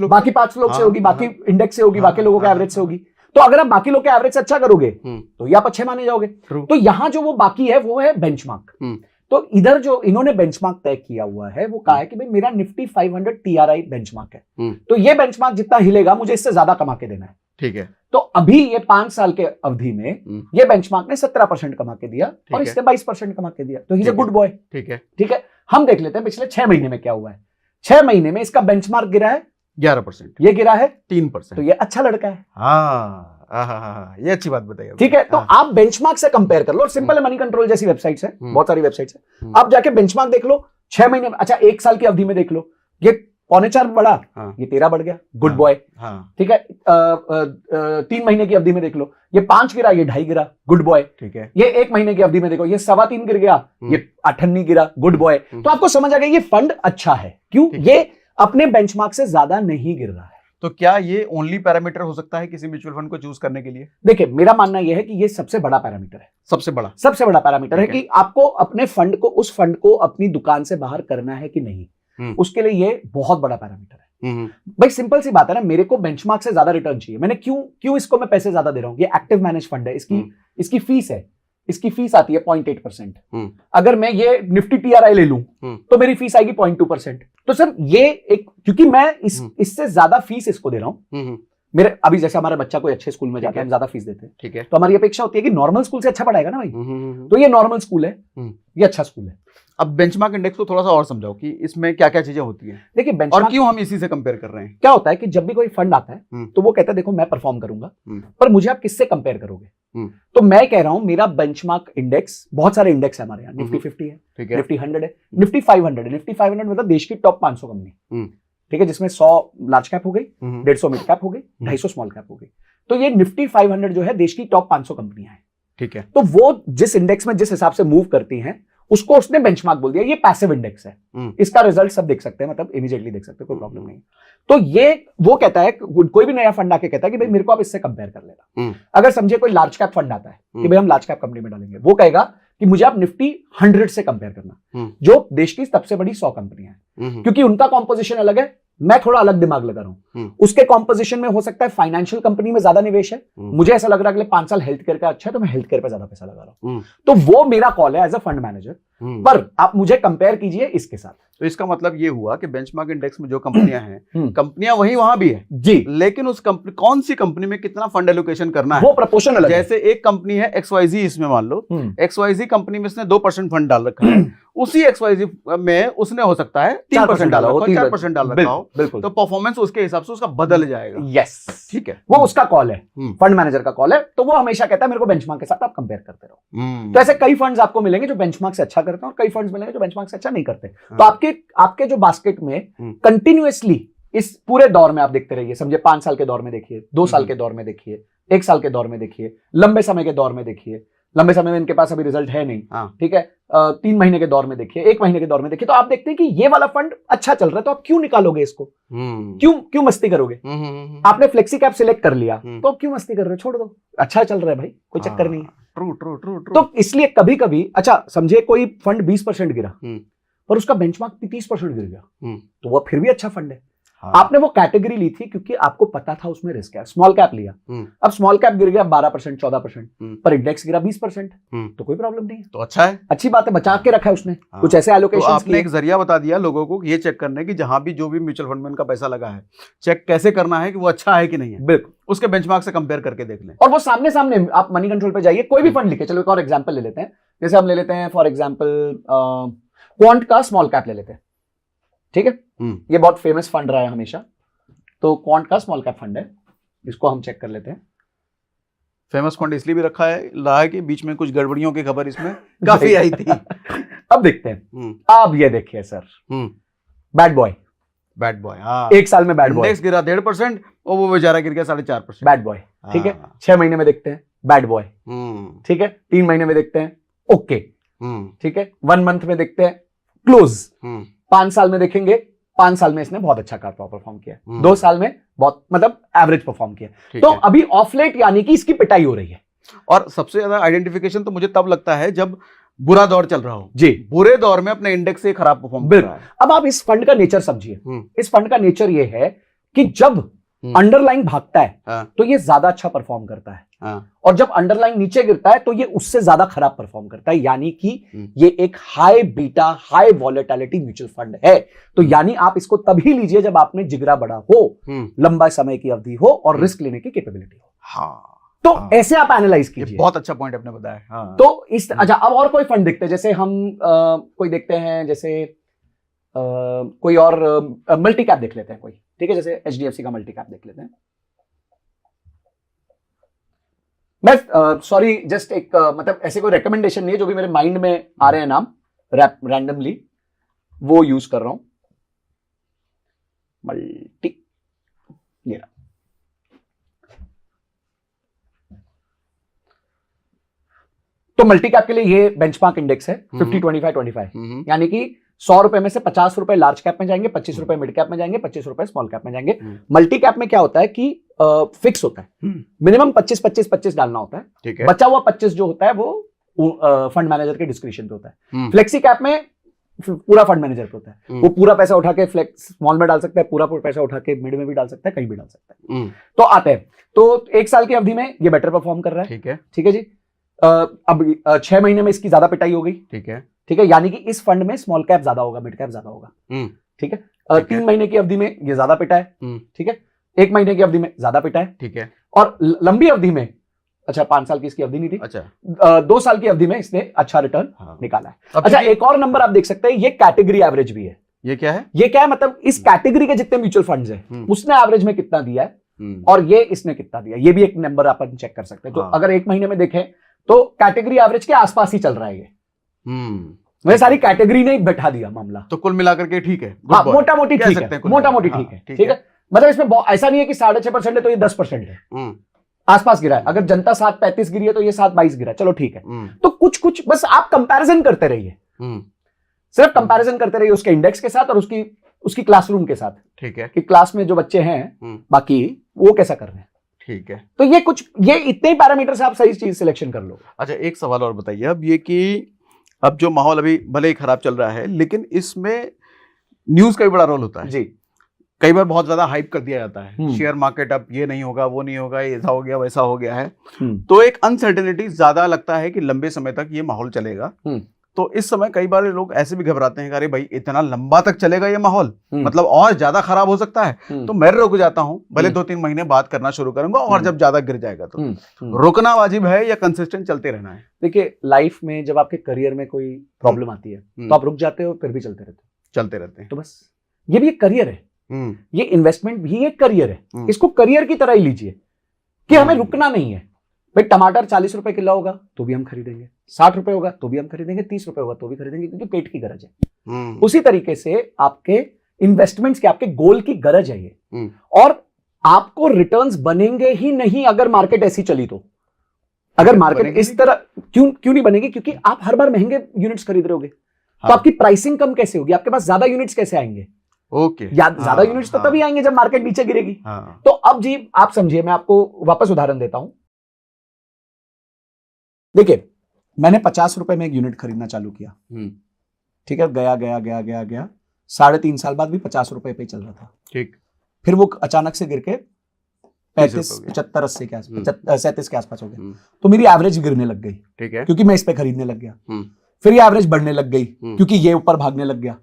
लोग से होगी, बाकी इंडेक्स से होगी, बाकी लोगों के एवरेज से होगी। तो अगर आप बाकी लोग के एवरेज से अच्छा करोगे तो ये आप अच्छे माने जाओगे। तो यहां जो वो बाकी है वो है बेंचमार्क। तो इधर जो इन्होंने बेंचमार्क तय किया हुआ है वो कहा है कि भाई मेरा निफ्टी 500 TRI बेंचमार्क है, तो ये बेंचमार्क जितना हिलेगा मुझे इससे ज्यादा कमा के देना है, ठीक है। तो अभी ये 5 साल के अवधि में ये बेंचमार्क ने 17% कमा के दिया और इसने 22% कमा के दिया, तो he is a good boy, ठीक है, ठीक है। हम देख लेते हैं पिछले 6 महीने में क्या हुआ है। 6 महीने में इसका बेंचमार्क गिरा है 11%, ये गिरा है 3%, तो ये अच्छा लड़का है। ये अच्छी बात बताइए, ठीक है। तो आप बेंचमार्क से कंपेयर कर लो, सिंपल है, मनी कंट्रोल जैसी वेबसाइट्स है, बहुत सारी वेबसाइट्स है, आप जाके बेंचमार्क देख लो 6 महीने में। अच्छा, 1 साल की अवधि में देख लो, ये 4.25 बढ़ा, ये 13 बढ़ गया, गुड बॉय, ठीक है। 3 महीने की अवधि में देख लो, ये 5 गिरा, ये 2.5 गिरा, गुड बॉय, ठीक है। ये 1 महीने की अवधि में देखो, ये 3.25 गिर गया, ये 8 गिरा, गुड बॉय। तो आपको समझ आ गया ये फंड अच्छा है, क्यों? ये अपने बेंचमार्क से ज्यादा नहीं गिर रहा है। तो क्या ये ओनली पैरामीटर हो सकता है किसी म्यूचुअल फंड को चूज करने के लिए? देखिए, मेरा मानना यह है कि ये सबसे बड़ा पैरामीटर है, सबसे बड़ा पैरामीटर है कि आपको अपने फंड को, उस फंड को अपनी दुकान से बाहर करना है कि नहीं, उसके लिए ये बहुत बड़ा पैरामीटर है। भाई सिंपल सी बात है ना, मेरे को बेंचमार्क से ज्यादा रिटर्न चाहिए, मैंने क्यों इसको मैं पैसे ज्यादा दे रहा हूं? ये एक्टिव मैनेज फंड है, इसकी फीस है, इसकी फीस आती है 0.8%। अगर मैं ये निफ्टी TRI ले लूं तो मेरी फीस आएगी 0.2%। तो सर ये एक, क्योंकि मैं इससे ज्यादा फीस इसको दे रहा हूं, मेरे अभी जैसे हमारा बच्चा कोई अच्छे स्कूल में जाके हम ज्यादा फीस देते हैं, ठीक है, तो हमारी अपेक्षा होती है कि नॉर्मल स्कूल से अच्छा पढ़ाएगा ना भाई, तो ये नॉर्मल स्कूल है, ये अच्छा स्कूल है। अब बेंचमार्क इंडेक्स को थोड़ा सा और समझाओ कि इसमें क्या क्या चीजें होती हैं। देखिए बेंचमार्क, और क्यों हम इसी से कंपेयर कर रहे हैं? क्या होता है कि जब भी कोई फंड आता है तो वो कहता है देखो मैं परफॉर्म करूंगा, पर मुझे आप किससे कंपेयर करोगे? तो मैं कह रहा हूं मेरा बेंचमार्क इंडेक्स, बहुत सारे इंडेक्स है हमारे यहाँ, निफ्टी 50 है, निफ्टी 100 है, निफ्टी 500 है। निफ्टी 500 मतलब देश की टॉप 500 कंपनी, ठीक है, जिसमें 100 लार्ज कैप हो गई, 150 मिड कैप हो गई, 250 स्मॉल कैप हो गई। तो ये निफ्टी 500 जो है देश की टॉप 500 कंपनियां हैं, ठीक है। तो वो जिस इंडेक्स में जिस हिसाब से मूव करती हैं उसको उसने बेंचमार्क बोल दिया। ये पैसिव इंडेक्स है, इसका रिजल्ट सब देख सकते हैं, मतलब इमीडिएटली देख सकते हैं, कोई प्रॉब्लम नहीं। तो ये वो कहता है, कोई भी नया फंड आके कहता है कि भाई मेरे को आप इससे कंपेयर कर लेना। अगर समझे कोई लार्ज कैप फंड आता है कि भाई हम लार्ज कैप कंपनी में डालेंगे, वो कहेगा कि मुझे आप निफ्टी 100 से कंपेयर करना, जो देश की सबसे बड़ी 100 कंपनियां हैं, क्योंकि उनका कॉम्पोजिशन अलग है, मैं थोड़ा अलग दिमाग लगा रहा हूं। उसके कॉम्पोजिशन में हो सकता है फाइनेंशियल कंपनी में ज्यादा निवेश है, मुझे ऐसा लग रहा है अगले 5 साल हेल्थ केयर का अच्छा है, तो मैं हेल्थ केयर पे ज्यादा पैसा लगा रहा हूं। तो वो मेरा कॉल है एज अ फंड मैनेजर, पर आप मुझे कंपेयर कीजिए इसके साथ। तो इसका मतलब ये हुआ कि बेंचमार्क इंडेक्स में जो कंपनियां हैं, कंपनियां वहीं भी है जी, लेकिन उस कंपनी, कौन सी कंपनी में कितना फंड एलोकेशन करना है, वो प्रोपोर्शन अलग है। जैसे एक कंपनी है XYZ, इसमें मान लो XYZ कंपनी में इसने 2% फंड डाल रखा है, उसी XYZ में उसने हो सकता है 3% डाला हो, 4% डाल रखा हो, बिल्कुल, तो परफॉर्मेंस उसके हिसाब से उसका बदल जाएगा। यस, ठीक है, वो उसका कॉल है, फंड मैनेजर का कॉल है। तो वो हमेशा कहता है मेरे को बेंचमार्क के साथ आप कंपेयर करते रहो। तो ऐसे कई फंड्स आपको मिलेंगे जो बेंचमार्क से अच्छा करते हैं और कई फंड्स मिलेंगे जो बेंचमार्क से अच्छा नहीं करते। तो आपके जो बास्केट में कंटिन्यूअसली इस पूरे दौर में आप देखते रहिए, समझे 5 साल के दौर में देखिए, 2 साल के दौर में देखिए, 1 साल के दौर में देखिए, लंबे समय के दौर में देखिए, लंबे समय में इनके पास अभी रिजल्ट है नहीं, ठीक है, 3 महीने के दौर में देखिए, 1 महीने के दौर में देखिए, तो आप देखते हैं कि ये वाला फंड अच्छा चल रहा है, तो आप क्यों निकालोगे इसको? क्यों मस्ती करोगे? आपने फ्लेक्सी कैप सिलेक्ट कर लिया, तो आप क्यों मस्ती कर रहे हो? छोड़ दो, अच्छा चल रहा है भाई, कोई चक्कर नहीं है। ट्रू। तो इसलिए कभी कभी, अच्छा समझे कोई फंड 20% गिरा पर उसका बेंचमार्क 30% गिर गया, तो वह फिर भी अच्छा फंड है। आपने वो कैटेगरी ली थी क्योंकि आपको पता था उसमें रिस्क है, स्मॉल कैप लिया, अब स्मॉल कैप गिर गया 12% 14%, पर इंडेक्स गिरा 20%, तो कोई प्रॉब्लम नहीं है, तो अच्छा है, अच्छी बात है, बचा के रखा है उसने। कुछ ऐसे एलोकेशन, तो आपने एक जरिया बता दिया लोगों को ये चेक करने की जहां भी जो भी म्यूचुअल फंड में उनका पैसा लगा है, चेक कैसे करना है कि वो अच्छा है कि नहीं है, बिल्कुल उसके बेंचमार्क से कंपेयर करके देख लें। और वो सामने सामने आप मनी कंट्रोल पे जाइए, कोई भी फंड लिखे, चलो एक और एग्जांपल ले लेते हैं, जैसे हम ले लेते हैं फॉर एग्जांपल क्वांट का स्मॉल कैप ले लेते हैं, ठीक है, ये बहुत फेमस फंड रहा है हमेशा, तो क्वांट का स्मॉल कैप फंड है, इसको हम चेक कर लेते हैं। फेमस फंड इसलिए भी रखा है कि बीच में कुछ गड़बड़ियों की खबर इसमें काफी आई थी। अब देखते हैं, अब ये देखिए सर, बैड बॉय, हाँ, 1 साल में बैड बॉय, इंडेक्स गिरा 1.5% और वो बेचारा गिर गया 4.5%। बैड बॉय, ठीक है, 6 महीने में देखते हैं बैड बॉय, ठीक है, 3 महीने में देखते हैं ओके, ठीक है, 1 मंथ में देखते हैं क्लोज, 5 साल में देखेंगे, 5 साल में इसने बहुत अच्छा परफॉर्म किया, 2 साल में बहुत मतलब एवरेज परफॉर्म किया, तो अभी ऑफ लेट यानी कि इसकी पिटाई हो रही है। और सबसे ज्यादा आइडेंटिफिकेशन तो मुझे तब लगता है जब बुरा दौर चल रहा हो जी, बुरे दौर में अपने इंडेक्स से खराब परफॉर्म कर रहा है। अब आप इस फंड का नेचर समझिए, इस फंड का नेचर ये है कि जब अंडरलाइन भागता है तो ये ज्यादा अच्छा परफॉर्म करता है, और जब अंडरलाइन नीचे गिरता है तो ये उससे ज्यादा खराब परफॉर्म करता है, यानी कि ये एक high beta high volatility mutual fund है। तो यानी आप इसको तभी लीजिए जब आप में जिगरा बड़ा हो, लंबा समय की अवधि हो और रिस्क लेने की कैपेबिलिटी हो। तो ऐसे आप एनालाइज कीजिए। बहुत अच्छा पॉइंट आपने बताया। तो इस अच्छा, अब और कोई फंड देखते हैं, जैसे हम कोई देखते हैं, जैसे कोई और मल्टी कैप देख लेते हैं कोई, ठीक है, जैसे HDFC का मल्टी कैप देख लेते हैं। मैं सॉरी जस्ट एक मतलब ऐसे कोई रिकमेंडेशन नहीं है, जो भी मेरे माइंड में आ रहे हैं नाम रैंडमली वो यूज कर रहा हूं। मल्टी, ये तो मल्टी कैप के लिए ये बेंचमार्क इंडेक्स है 50 25 25, यानी कि 100 रुपए में से 50 रुपए लार्ज कैप में जाएंगे, 25 रुपए मिड कैप में जाएंगे, 25 रुपए स्मॉल कैप में जाएंगे। मल्टी कैप में क्या होता है कि फिक्स होता है, मिनिमम 25 25 25 डालना होता है, बचा हुआ 25 जो होता है वो फंड मैनेजर के डिस्क्रिप्शन पे होता है। फ्लेक्सी कैप में पूरा फंड मैनेजर पे होता है, वो पूरा पैसा उठा के फ्लेक्स स्मॉल में डाल सकता है, पूरा पैसा उठा के मिड में भी डाल सकता है, कहीं भी डाल सकता है। तो आते हैं, तो 1 साल की अवधि में ये बेटर परफॉर्म कर रहा है, ठीक है जी। अब 6 महीने में इसकी ज्यादा पिटाई हो गई, ठीक है, यानी कि इस फंड में स्मॉल कैप ज्यादा होगा, मिड कैप ज्यादा होगा, ठीक है। 3 महीने की अवधि में ये ज्यादा पिटा है, ठीक है, 1 महीने की अवधि में ज्यादा पिटा है, ठीक है, और लंबी अवधि में, अच्छा 5 साल की इसकी अवधि नहीं थी, अच्छा 2 साल की अवधि में इसने अच्छा रिटर्न निकाला है। अच्छा एक और नंबर आप देख सकते हैं, ये कैटेगरी एवरेज भी है। ये क्या है? ये क्या है, मतलब इस कैटेगरी के जितने म्यूचुअल फंड्स हैं उसने एवरेज में कितना दिया है और ये इसने कितना दिया, ये भी एक नंबर अपन चेक कर सकते हैं। तो अगर 1 महीने में देखें तो कैटेगरी एवरेज के आसपास ही चल रहा है ये, मैं सारी कैटेगरी ने बैठा दिया मामला, तो कुल मिलाकर के ठीक है, हाँ मोटा मोटी ठीक है, मोटा मोटी ठीक है, ठीक है, मतलब इसमें ऐसा नहीं है कि 6.5% है तो ये 10% है, आसपास गिरा है। अगर जनता 7.35 गिरी है तो ये 7.22 गिरा है, चलो ठीक है। तो कुछ कुछ बस आप कंपैरिजन करते रहिए, सिर्फ कंपैरिजन करते रहिए उसके इंडेक्स के साथ और उसकी क्लासरूम के साथ, ठीक है, कि क्लास में जो बच्चे हैं बाकी वो कैसा कर रहे हैं, ठीक है। तो ये इतने ही पैरामीटर से आप सही चीज सिलेक्शन कर लो। अच्छा एक सवाल और बताइए अब, ये कि अब जो माहौल अभी भले ही खराब चल रहा है, लेकिन इसमें न्यूज का भी बड़ा रोल होता है जी। कई बार बहुत ज्यादा हाइप कर दिया जाता है, शेयर मार्केट अब ये नहीं होगा वो नहीं होगा, ऐसा हो गया वैसा हो गया है, तो एक अनसर्टेनिटी ज्यादा लगता है कि लंबे समय तक ये माहौल चलेगा। तो इस समय कई बार लोग ऐसे भी घबराते हैं, अरे भाई इतना लंबा तक चलेगा ये माहौल, मतलब और ज्यादा खराब हो सकता है, तो मैं रुक जाता हूं, भले 2-3 महीने बाद करना शुरू करूंगा, और जब ज्यादा गिर जाएगा तो रुकना वाजिब है या कंसिस्टेंट चलते रहना है? देखिए लाइफ में जब आपके करियर में कोई प्रॉब्लम आती है तो आप रुक जाते हो, फिर भी चलते रहते हैं। तो बस ये भी एक करियर है, ये इन्वेस्टमेंट भी एक करियर है, इसको करियर की तरह ही लीजिए कि हमें रुकना नहीं है। भाई टमाटर 40 रुपए किलो होगा तो भी हम खरीदेंगे, 60 रुपए होगा तो भी हम खरीदेंगे, 30 रुपए होगा तो भी खरीदेंगे, क्योंकि पेट की गरज है। उसी तरीके से आपके इन्वेस्टमेंट्स के आपके गोल की गरज है ये। और आपको रिटर्न्स बनेंगे ही नहीं अगर मार्केट ऐसी चली तो। अगर मार्केट इस तरह क्यों नहीं बनेगी? क्योंकि आप हर बार महंगे यूनिट्स खरीद रहे होगे। तो आपकी प्राइसिंग कम कैसे होगी? आपके पास ज्यादा यूनिट्स कैसे आएंगे? ओके, ज्यादा यूनिट्स तो तभी आएंगे जब मार्केट नीचे गिरेगी। तो अब जी आप समझिए, मैं आपको वापस उदाहरण देता हूं। देखिए, मैंने 50 रुपए में एक यूनिट खरीदना चालू किया, ठीक है, गया 3.5 साल बाद भी 50 रुपए पे चल रहा था, ठीक। फिर वो अचानक से गिर के 35, 75, 80 के आसपास, 37 के आसपास हो गया। तो मेरी एवरेज गिरने लग गई, ठीक है, क्योंकि मैं इस पे खरीदने लग गया। फिर ये एवरेज बढ़ने लग गई क्योंकि ये ऊपर भागने लग गया।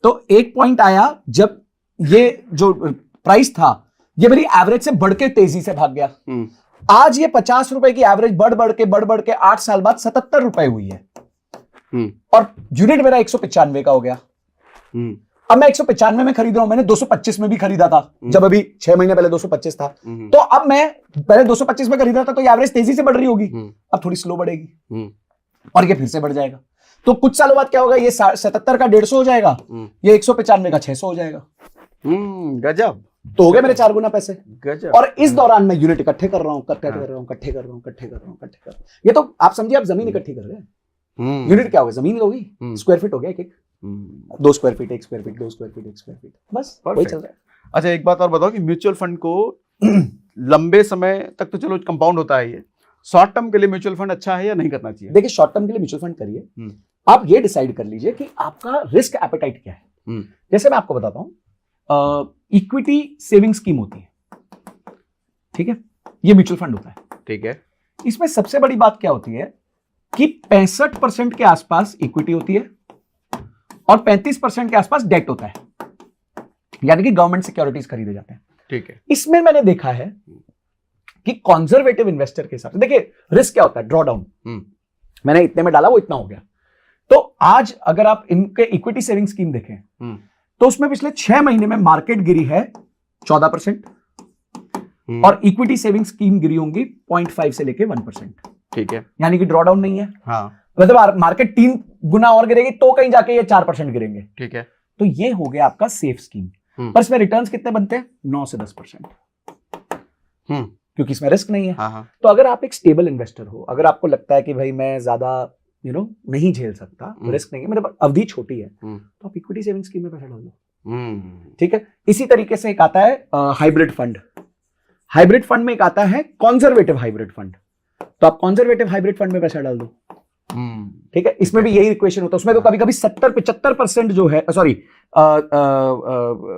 तो एक पॉइंट आया जब ये जो प्राइस था ये मेरी एवरेज से बढ़ के तेजी से भाग गया। आज ये 50 रुपए की एवरेज बढ़ बढ़ के 8 साल बाद 77 रुपए हुई है, और यूनिट मेरा 195 का हो गया। अब मैं 195 में खरीद रहा हूं, मैंने 225 में भी खरीदा था जब अभी 6 महीने पहले 225 था। तो अब मैं पहले 225 में खरीदा था तो ये एवरेज तेजी से बढ़ रही होगी, अब थोड़ी स्लो बढ़ेगी और ये फिर से बढ़ जाएगा। तो कुछ सालों बाद क्या होगा, ये 77 का 150 हो जाएगा, ये 195 का 600 हो जाएगा। गजब। तो हो गए मेरे 4 गुना पैसे। गजब। और इस दौरान मैं यूनिट इकट्ठे कर रहा हूं। ये तो आप समझिए, आप जमीन इकट्ठी कर रहे हैं। यूनिट क्या हो गया? जमीन होगी, स्क्वायर फीट हो गया, एक 2 square feet, 1 square feet, 2 square feet, 1 square feet, बस वही चल रहा है। अच्छा, एक बात और बताओ कि म्यूचुअल फंड को लंबे समय तक तो चलो कंपाउंड होता है, ये शॉर्ट टर्म के लिए म्यूचुअल फंड अच्छा है या नहीं करना चाहिए? देखिए, शॉर्ट टर्म के लिए म्यूचुअल फंड करिए, आप ये डिसाइड कर लीजिए कि आपका रिस्क एपेटाइट क्या है। जैसे मैं आपको बताता हूं, इक्विटी सेविंग स्कीम होती है, ठीक है, ये म्यूचुअल फंड होता है, ठीक है। इसमें सबसे बड़ी बात क्या होती है कि 65% के आसपास इक्विटी होती है और 35% के आसपास डेट होता है, यानी कि गवर्नमेंट सिक्योरिटीज खरीदे जाते हैं, ठीक है। इसमें मैंने देखा है कि कंजर्वेटिव इन्वेस्टर के हिसाब से, देखिए रिस्क क्या होता है, ड्रॉ डाउन, मैंने इतने में डाला वो इतना हो गया। तो आज अगर आप इनके इक्विटी सेविंग स्कीम देखें तो उसमें पिछले 6 महीने में मार्केट गिरी है 14% और इक्विटी सेविंग स्कीम गिरी होंगी 0.5 से लेके 1%, ठीक है, यानी कि ड्रॉ डाउन नहीं है। हाँ। मतलब मार्केट 3 गुना और गिरेगी तो कहीं जाके ये 4% गिरेंगे, ठीक है। तो ये हो गया आपका सेफ स्कीम, पर इसमें रिटर्न्स कितने बनते हैं? 9 से 10%, क्योंकि इसमें रिस्क नहीं है। हाँ। तो अगर आप एक स्टेबल इन्वेस्टर हो, अगर आपको लगता है कि भाई मैं ज्यादा नहीं झेल सकता, रिस्क नहीं है, मेरे अवधि छोटी है, तो आप इक्विटी सेविंग स्कीम में पैसा डाल दो, ठीक है। इसी तरीके से एक आता है हाइब्रिड फंड। हाइब्रिड फंड में एक आता है कंजर्वेटिव हाइब्रिड फंड, तो आप कंजर्वेटिव हाइब्रिड फंड में पैसा डाल दो, ठीक है। इसमें भी यही इक्वेशन होता है, उसमें तो कभी कभी 70-75% जो है, सॉरी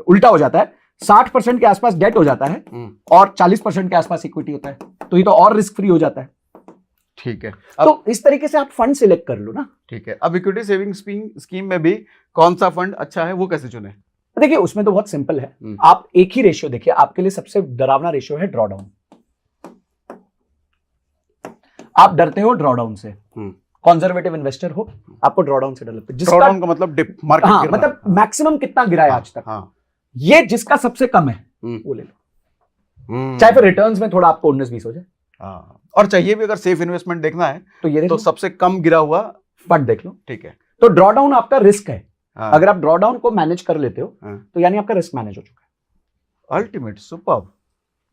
उल्टा हो जाता है, 60% के आसपास डेट हो जाता है और 40% के आसपास इक्विटी होता है, तो ये तो और रिस्क फ्री हो जाता है, ठीक है। तो इस तरीके से आप फंड सिलेक्ट कर लो ना, ठीक है। अब इक्विटी सेविंग स्कीम में भी कौन सा फंड अच्छा है वो कैसे चुने? देखिए, उसमें तो बहुत सिंपल है, आप एक ही रेशियो देखिए, आपके लिए सबसे डरावना रेशियो है ड्रॉ डाउन। आप डरते हो ड्रॉ डाउन से, कंजर्वेटिव इन्वेस्टर हो, आपको ड्रॉ डाउन से डर लगता है। ड्रॉ डाउन का मतलब डिप, मार्केट गिरना, मतलब मैक्सिमम कितना गिरा है आज तक, ये जिसका सबसे कम है वो ले लो, चाहे फिर रिटर्न्स में थोड़ा आपको 19-20 हो जाए। और चाहिए भी अगर सेफ इन्वेस्टमेंट देखना है तो ये तो सबसे कम गिरा हुआ फंड देख लो, ठीक है। तो ड्रॉ डाउन आपका रिस्क है, अगर आप ड्रॉ डाउन को मैनेज कर लेते हो तो यानी आपका रिस्क मैनेज हो चुका है। अल्टीमेट, सुपर,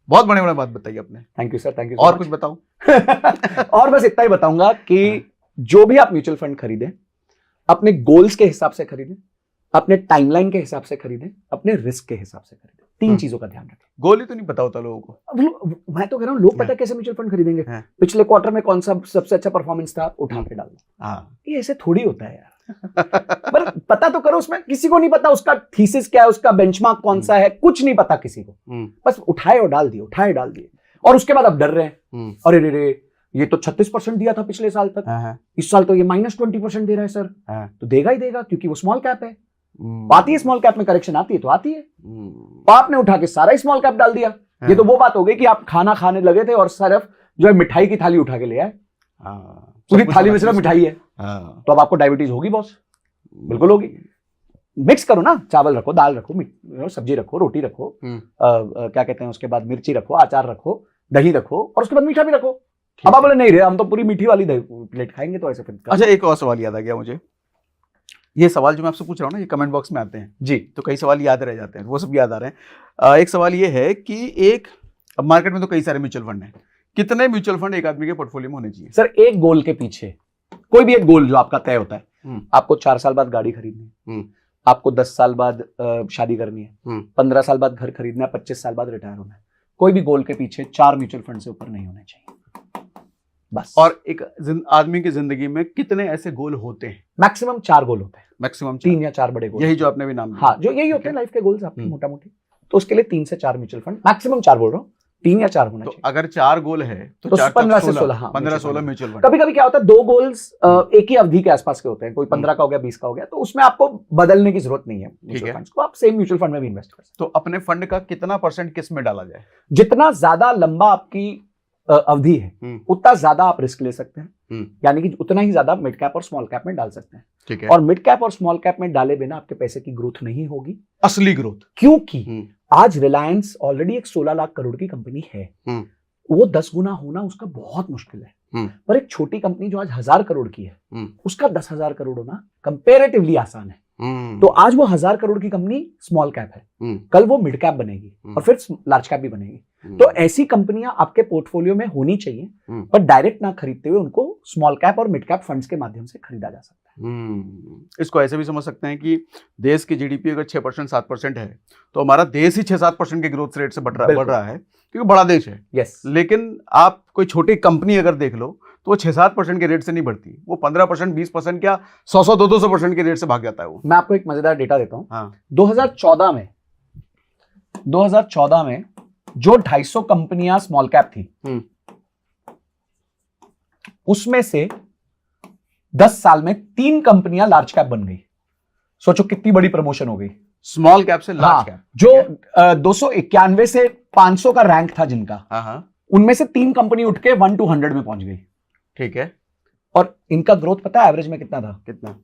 बहुत बड़े बात बताई आपने, thank you sir, thank you. और कुछ बताऊं? और बस इतना ही बताऊंगा कि जो भी आप म्यूचुअल फंड खरीदें, अपने गोल्स के हिसाब से खरीदें, अपने टाइमलाइन के हिसाब से खरीदें, अपने रिस्क के हिसाब से खरीदें। 3 चीजों का ध्यान रखें। गोल ही तो नहीं पता होता लोगों को। अब मैं तो कह रहा हूँ, लोग पता कैसे म्यूचुअल फंड खरीदेंगे? पिछले क्वार्टर में कौन सा सबसे अच्छा परफॉर्मेंस था, उठा के डाल दो। ये ऐसे थोड़ी होता है यार। पर पता तो करो, उसमें किसी को नहीं पता उसका थीसिस क्या है, उसका बेंचमार्क कौन सा है, कुछ नहीं पता किसी को, बस उठाए और डाल दिए, और उसके बाद अब डर रहे हैं, अरे रे ये तो 36% दिया था पिछले साल तक, इस साल तो ये -20% दे रहा है सर। तो देगा ही देगा, क्योंकि वो स्मॉल कैप है, आती है स्मॉल कैप में करेक्शन आती है तो आती है। तो आपने उठा के सारा स्मॉल कैप डाल दिया। ये तो वो बात हो गई कि आप खाना खाने लगे थे और सिर्फ जो है मिठाई की थाली उठा के ले आए, पूरी थाली में सिर्फ मिठाई है, तो अब आपको डायबिटीज होगी बॉस, बिल्कुल होगी। मिक्स करो ना, चावल रखो, दाल रखो, सब्जी रखो, रोटी रखो, क्या कहते हैं, उसके बाद मिर्ची रखो, अचार रखो, दही रखो, और उसके बाद मीठा भी रखो। अब आप बोले नहीं रे, हम तो पूरी मीठी वाली प्लेट खाएंगे, तो ऐसे फिर। अच्छा, एक और सवाल याद आ गया मुझे, ये सवाल जो मैं आपसे पूछ रहा हूँ ना, ये कमेंट बॉक्स में आते हैं जी, तो कई सवाल याद रह जाते हैं, वो सब याद आ रहे हैं। एक सवाल ये है कि एक, अब मार्केट में तो कई सारे म्यूचुअल फंड हैं, कितने म्यूचुअल फंड एक आदमी के पोर्टफोलियो में होने चाहिए? सर एक गोल के पीछे, कोई भी एक गोल जो आपका तय होता है, आपको 4 साल बाद गाड़ी खरीदनी है, आपको 10 साल बाद शादी करनी है, 15 साल बाद घर खरीदना है, 25 साल बाद रिटायर होना है, कोई भी गोल के पीछे 4 म्यूचुअल फंड से ऊपर नहीं होने चाहिए बस। और एक आदमी की जिंदगी में कितने ऐसे गोल होते हैं? मैक्सिमम 4 गोल होते हैं, मैक्सिमम 3 या 4 बड़े गोल, यही जो आपने भी नाम हाँ, जो यही होते हैं लाइफ के गोल्स आपके मोटा मोटी। तो उसके लिए 3 से 4 म्यूचुअल फंड, मैक्सिमम 4 बोल रहा हूँ, 3 या 4 होना तो चाहिए। अगर 4 गोल है तो 15 से 16, 15-16 म्यूचुअल फंड। कभी कभी क्या होता है 2 गोल्स एक ही अवधि के आसपास के होते हैं, कोई 15 का हो गया, 20 का हो गया, तो उसमें आपको बदलने की जरूरत नहीं है म्यूचुअल फंड्स को, आप सेम म्यूचुअल फंड में भी इन्वेस्ट कर सकते तो अपने फंड का कितना % किस में डाला जाए? जितना ज्यादा लंबा आपकी अवधि है उतना ज्यादा आप रिस्क ले सकते हैं, यानी कि उतना ही ज्यादा मिड कैप और स्मॉल कैप में डाल सकते हैं। ठीक है। और मिड कैप और स्मॉल कैप में डाले बिना आपके पैसे की ग्रोथ नहीं होगी, असली ग्रोथ, क्योंकि आज रिलायंस ऑलरेडी एक 16 लाख करोड़ की कंपनी है, वो 10 गुना होना उसका बहुत मुश्किल है। पर एक छोटी कंपनी जो आज 1000 करोड़ की है, उसका 10,000 करोड़ होना कंपेरेटिवली आसान है। तो आज वो 1000 करोड़ की कंपनी स्मॉल कैप है, कल वो मिड कैप बनेगी और फिर लार्ज कैप भी बनेगी। तो ऐसी कंपनियां आपके पोर्टफोलियो में होनी चाहिए, पर डायरेक्ट ना खरीदते हुए उनको स्मॉल कैप और मिड कैप फंड्स के माध्यम से खरीदा जा सकता है। इसको ऐसे भी समझ सकते हैं कि देश की जीडीपी अगर 6% 7% है तो हमारा देश ही 6-7% के ग्रोथ रेट से बढ़ रहा है, क्योंकि बड़ा देश है। यस। लेकिन आप कोई छोटी कंपनी अगर देख लो तो वो 6-7% के रेट से नहीं बढ़ती, वो 15% 20% क्या 100-200% के रेट से भाग जाता है वो। मैं आपको एक मजेदार डेटा देता हूँ। हाँ। 2014 में जो 250 कंपनियां स्मॉल कैप थी, उसमें से 10 साल में 3 कंपनियां लार्ज कैप बन गई। सोचो कितनी बड़ी प्रमोशन हो गई, स्मॉल कैप से लार्ज कैप। जो 291 से 500 का रैंक था जिनका, उनमें से 3 कंपनी उठ के 1 to 100 में पहुंच गई। ठीक है। और इनका ग्रोथ पता है एवरेज में कितना था? कितना?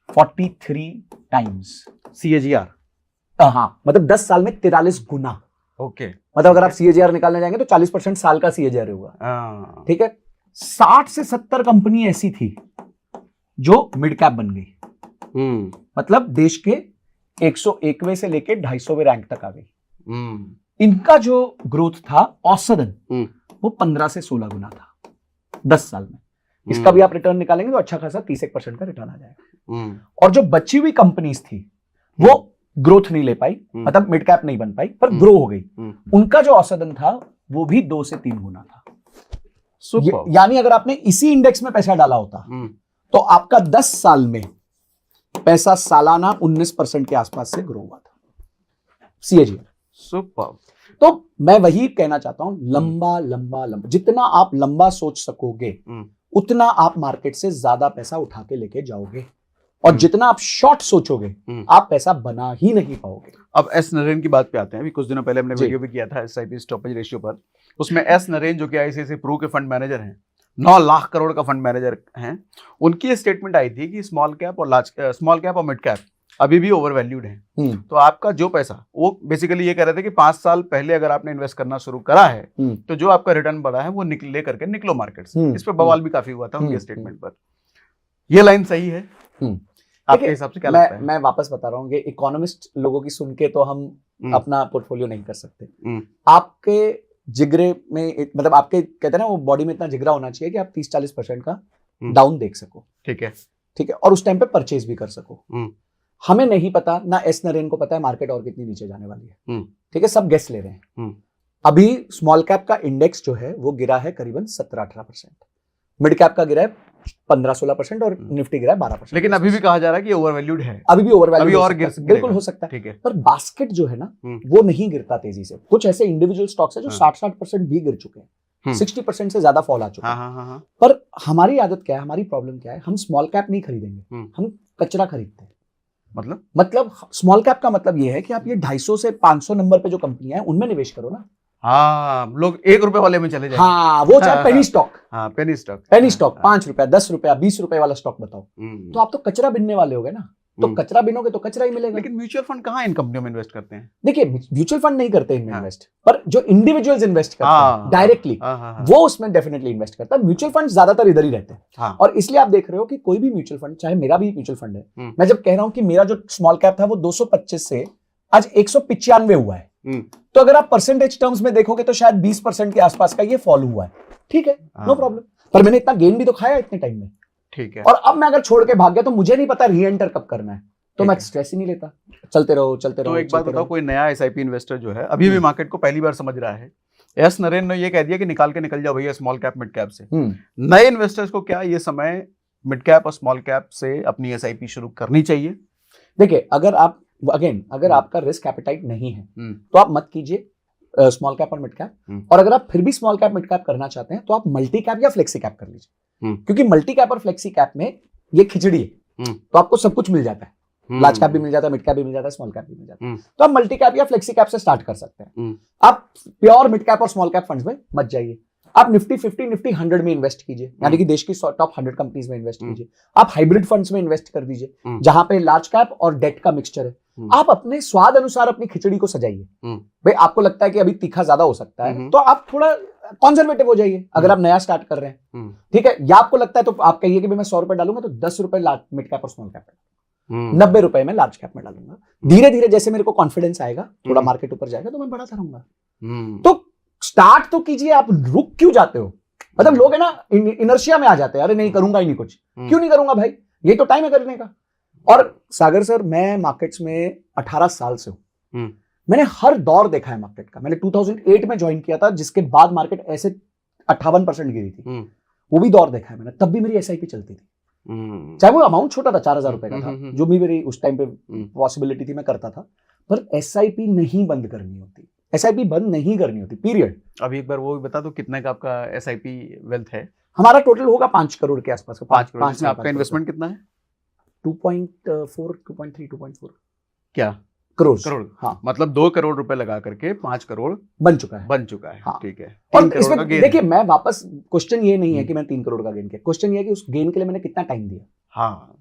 43 टाइम्स CAGR। हाँ, मतलब 10 साल में 43 गुना। ओके। मतलब अगर आप CAGR निकालने जाएंगे तो 40% साल का CAGR होगा। ठीक है। 60 से 70 कंपनी ऐसी थी जो मिड कैप बन गई, मतलब देश के 101वें से लेके 250वें रैंक तक आ गई। इनका जो ग्रोथ था औसतन वो 15 से 16 गुना था 10 साल में। इसका भी आप रिटर्न निकालेंगे तो अच्छा खासा 31% का रिटर्न आ जाएगा। और जो बची हुई कंपनीज थी वो ग्रोथ नहीं ले पाई, मतलब मिड कैप नहीं बन पाई, पर ग्रो हो गई। उनका जो औसतन था वो भी 2 से 3 गुना था। यानी अगर आपने इसी इंडेक्स में पैसा डाला होता तो आपका 10 साल में पैसा सालाना 19% के आसपास से ग्रो हुआ था CAGR। सुपर। तो मैं वही कहना चाहता हूं, लंबा जितना आप लंबा सोच सकोगे उतना आप मार्केट से ज्यादा पैसा उठा के लेके जाओगे, और जितना आप शॉर्ट सोचोगे आप पैसा बना ही नहीं पाओगे। अब एस नरेन की बात पे आते हैं। अभी कुछ दिनों पहले हमने वीडियो भी किया था SIP स्टॉपेज रेशियो पर। उसमें एस नरेन जो कि ICICI प्रू के फंड मैनेजर हैं, 9 लाख करोड़ का फंड मैनेजर हैं, उनकी स्टेटमेंट आई थी कि स्मॉल कैप और मिड कैप अभी भी ओवरवैल्यूड है। तो आपका जो पैसा, वो बेसिकली ये कह रहे थे कि 5 साल पहले अगर आपने इन्वेस्ट करना शुरू करा है तो जो आपका रिटर्न बढ़ा है वो ले करके निकलो मार्केट से। इस पर बवाल भी काफी हुआ था उनके स्टेटमेंट पर। ये लाइन सही है आपके हिसाब से? क्या लगता है? मैं वापस बता रहा हूँ कि इकोनॉमिस्ट लोगों की सुन के तो हम अपना पोर्टफोलियो नहीं कर सकते। आपके जिगरे में, मतलब आपके कहते हैं ना वो बॉडी में इतना जिगरा होना चाहिए कि आप 30-40% का डाउन देख सको। ठीक है। और उस टाइम पे परचेज भी कर सको। हमें नहीं पता, ना एस नरेन को पता है मार्केट और कितनी नीचे जाने वाली है। ठीक है, सब गेस ले रहे हैं। अभी स्मॉल कैप का इंडेक्स जो है वो गिरा है करीबन 17-18%, मिड कैप का गिरा है 15-16% और निफ्टी गिरा है 12%। लेकिन अभी भी कहा जा रहा है कि ओवरवैल्यूड है, अभी भी ओवरवैल्यूड, और बिल्कुल हो सकता है। ठीक है। पर बास्केट जो है ना वो नहीं गिरता तेजी से। कुछ ऐसे इंडिविजुअल स्टॉक्स है जो 60-60% भी गिर चुके हैं, 60% से ज्यादा फॉल आ चुका है। पर हमारी आदत क्या है, हमारी प्रॉब्लम क्या है, हम स्मॉल कैप नहीं खरीदेंगे, हम कचरा खरीदते हैं। मतलब स्मॉल कैप का मतलब ये है कि आप ये 250 से 500 नंबर पे जो कंपनियां हैं उनमें निवेश करो ना। हाँ, लोग 1 रुपए वाले में चले जाएंगे। हाँ, वो चाहे पेनी स्टॉक, पेनी स्टॉक 5 रुपए 10 रुपए 20 रुपए वाला स्टॉक बताओ, तो आप तो कचरा बिनने वाले हो गए ना। तो कचरा बिनोगे तो कचरा ही मिलेगा। लेकिन म्यूचुअल फंड कहाँ इन कंपनियों में इन्वेस्ट करते हैं? देखिए म्यूचुअल फंड नहीं करते इनमें इन्वेस्ट, पर जो इंडिविजुअल्स इन्वेस्ट करते हैं डायरेक्टली वो उसमें डेफिनेटली इन्वेस्ट करता है। म्यूचुअल फंड ज्यादातर इधर ही रहते हैं और इसलिए आप देख रहे हो कि कोई भी म्यूचुअल फंड, चाहे मेरा भी म्यूचुअल फंड है, मैं जब कह रहा हूं कि मेरा जो स्मॉल कैप था वो 225 से आज 195 हुआ है, तो अगर आप परसेंटेज टर्म्स में देखोगे तो शायद 20% के आसपास का ये फॉल हुआ है। ठीक है, नो प्रॉब्लम, पर मैंने इतना गेन भी तो खाया इतने टाइम में। ठीक है, और अब मैं अगर छोड़ के भाग गया तो मुझे नहीं पता री एंटर कब करना है, तो मैं स्ट्रेस ही नहीं लेता, चलते रहो चलते रहो। तो एक बात बताओ, कोई नया एसआईपी इन्वेस्टर जो है अभी भी मार्केट को पहली बार समझ रहा है, एस नरेन ने ये कह दिया कि निकाल के निकल जाओ भैया स्मॉल कैप मिड कैप से। नए इन्वेस्टर्स को क्या ये समय मिड कैप और स्मॉल कैप से अपनी एसआईपी शुरू करनी चाहिए? देखिए, अगर आप अगर आपका रिस्क एपेटाइट नहीं है तो आप मत कीजिए स्मॉल कैप और मिड कैप, और अगर आप फिर भी स्मॉल कैप मिड कैप करना चाहते हैं तो आप मल्टी कैप या फ्लेक्सी कैप कर लीजिए, क्योंकि मल्टी कैप और फ्लेक्सी कैप में ये खिचड़ी है, तो आपको सब कुछ मिल जाता है, लार्ज कैप भी मिल जाता है, मिड कैप भी मिल जाता है, स्मॉल कैप भी मिल जाता है, तो आप मल्टी कैप या फ्लेक्सी कैप से स्टार्ट कर सकते हैं। आप प्योर मिड कैप और स्मॉल कैप फंड्स में मत जाइए, आप निफ्टी 50 निफ्टी 100 में इन्वेस्ट कीजिए, यानी कि देश की टॉप 100 कंपनीज में इन्वेस्ट कीजिए। आप हाइब्रिड फंड्स में इन्वेस्ट कर दीजिए जहां पे लार्ज कैप और डेट का मिक्सचर है। आप अपने स्वाद अनुसार अपनी खिचड़ी को सजाइए। भाई आपको लगता है कि अभी तीखा ज्यादा हो सकता है तो आप थोड़ा कंजर्वेटिव हो जाइए अगर आप नया स्टार्ट कर रहे हैं। ठीक है, या आपको लगता है तो आप कहिए कि मैं 100 रुपए डालूंगा तो 10 रुपए मिड कैप और स्मॉल कैप में, 90 रुपए में लार्ज कैप में डालूंगा। धीरे धीरे जैसे मेरे को कॉन्फिडेंस आएगा, थोड़ा मार्केट ऊपर जाएगा तो मैं बढ़ाता रहूंगा। तो स्टार्ट तो कीजिए, आप रुक क्यों जाते हो? मतलब लोग है ना इनर्शिया में आ जाते हैं, अरे नहीं करूंगा ही नहीं कुछ। क्यों नहीं करूंगा भाई, ये तो टाइम है करने का। और सागर सर, मैं मार्केट्स में 18 साल से हूं, मैंने हर दौर देखा है मार्केट का। मैंने 2008 में ज्वाइन किया था, जिसके बाद मार्केट ऐसे 58% गिरी थी, वो भी दौर देखा है मैंने, तब भी मेरी एसआईपी चलती थी, चाहे वो अमाउंट छोटा था, 4000 रुपए का था, जो भी मेरी उस टाइम पे पॉसिबिलिटी थी मैं करता था। पर एसआईपी नहीं बंद करनी होती, एसआईपी बंद नहीं करनी होती, पीरियड। अभी एक बार वो भी बता दो कितने का आपका एसआईपी वेल्थ है? हमारा टोटल होगा 5 करोड़ के आसपास का। 5 करोड़। इसमें आपका इन्वेस्टमेंट कितना है? 2.4, 2.3, 2.4 क्या करोड़? हाँ, मतलब 2 करोड़ रुपए लगा करके 5 करोड़ बन चुका है। हाँ, ठीक है। और इसमें देखिए, मैं वापस, क्वेश्चन ये नहीं है कि मैं 3 करोड़ का गेन किया, क्वेश्चन ये है कि उस गेन के लिए मैंने कितना टाइम दिया। हाँ,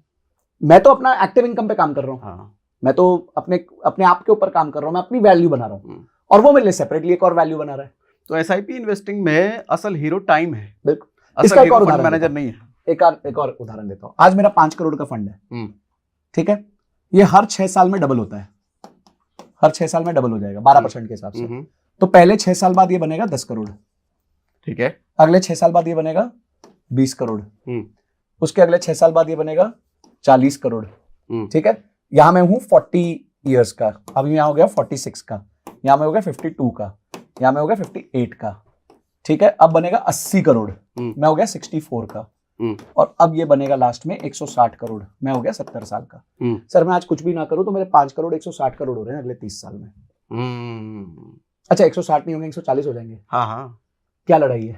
मैं तो अपना एक्टिव इनकम पे काम कर रहा हूँ। हाँ, मैं तो अपने आप के ऊपर काम कर रहा हूँ, मैं अपनी वैल्यू बना रहा हूँ, और वो मेरे लिए सेपरेटली एक और वैल्यू बना रहा है। तो एसआईपी इन्वेस्टिंग में असल हीरो टाइम है। बिल्कुल, इसका एक और उदाहरण मैनेजर नहीं है। एक और उदाहरण देता हूँ। आज मेरा 5 करोड़ का फंड है, ठीक है, ये हर 6 साल में डबल होता है, हर 6 साल में डबल हो जाएगा 12% के हिसाब से। तो पहले 6 साल बाद ये बनेगा 10 करोड़, ठीक है, अगले 6 साल बाद ये बनेगा 20 करोड़, उसके अगले 6 साल बाद ये बनेगा 40 करोड़, ठीक है। यहां मैं हूं 40 इयर्स का, अभी यहां हो गया 46 का, यहां में हो गया 52 का, यहां में हो गया 58 का, ठीक है। अब बनेगा 80 करोड़, मैं हो गया 64 का, और अब ये बनेगा लास्ट में 160 करोड़, मैं हो गया 70 साल का। सर, मैं आज कुछ भी ना करूं तो मेरे 5 करोड़ 160 करोड़ हो रहे हैं अगले 30 साल में। अच्छा, 160 नहीं होंगे, 140 हो जाएंगे। हाँ हाँ, क्या लड़ाई है?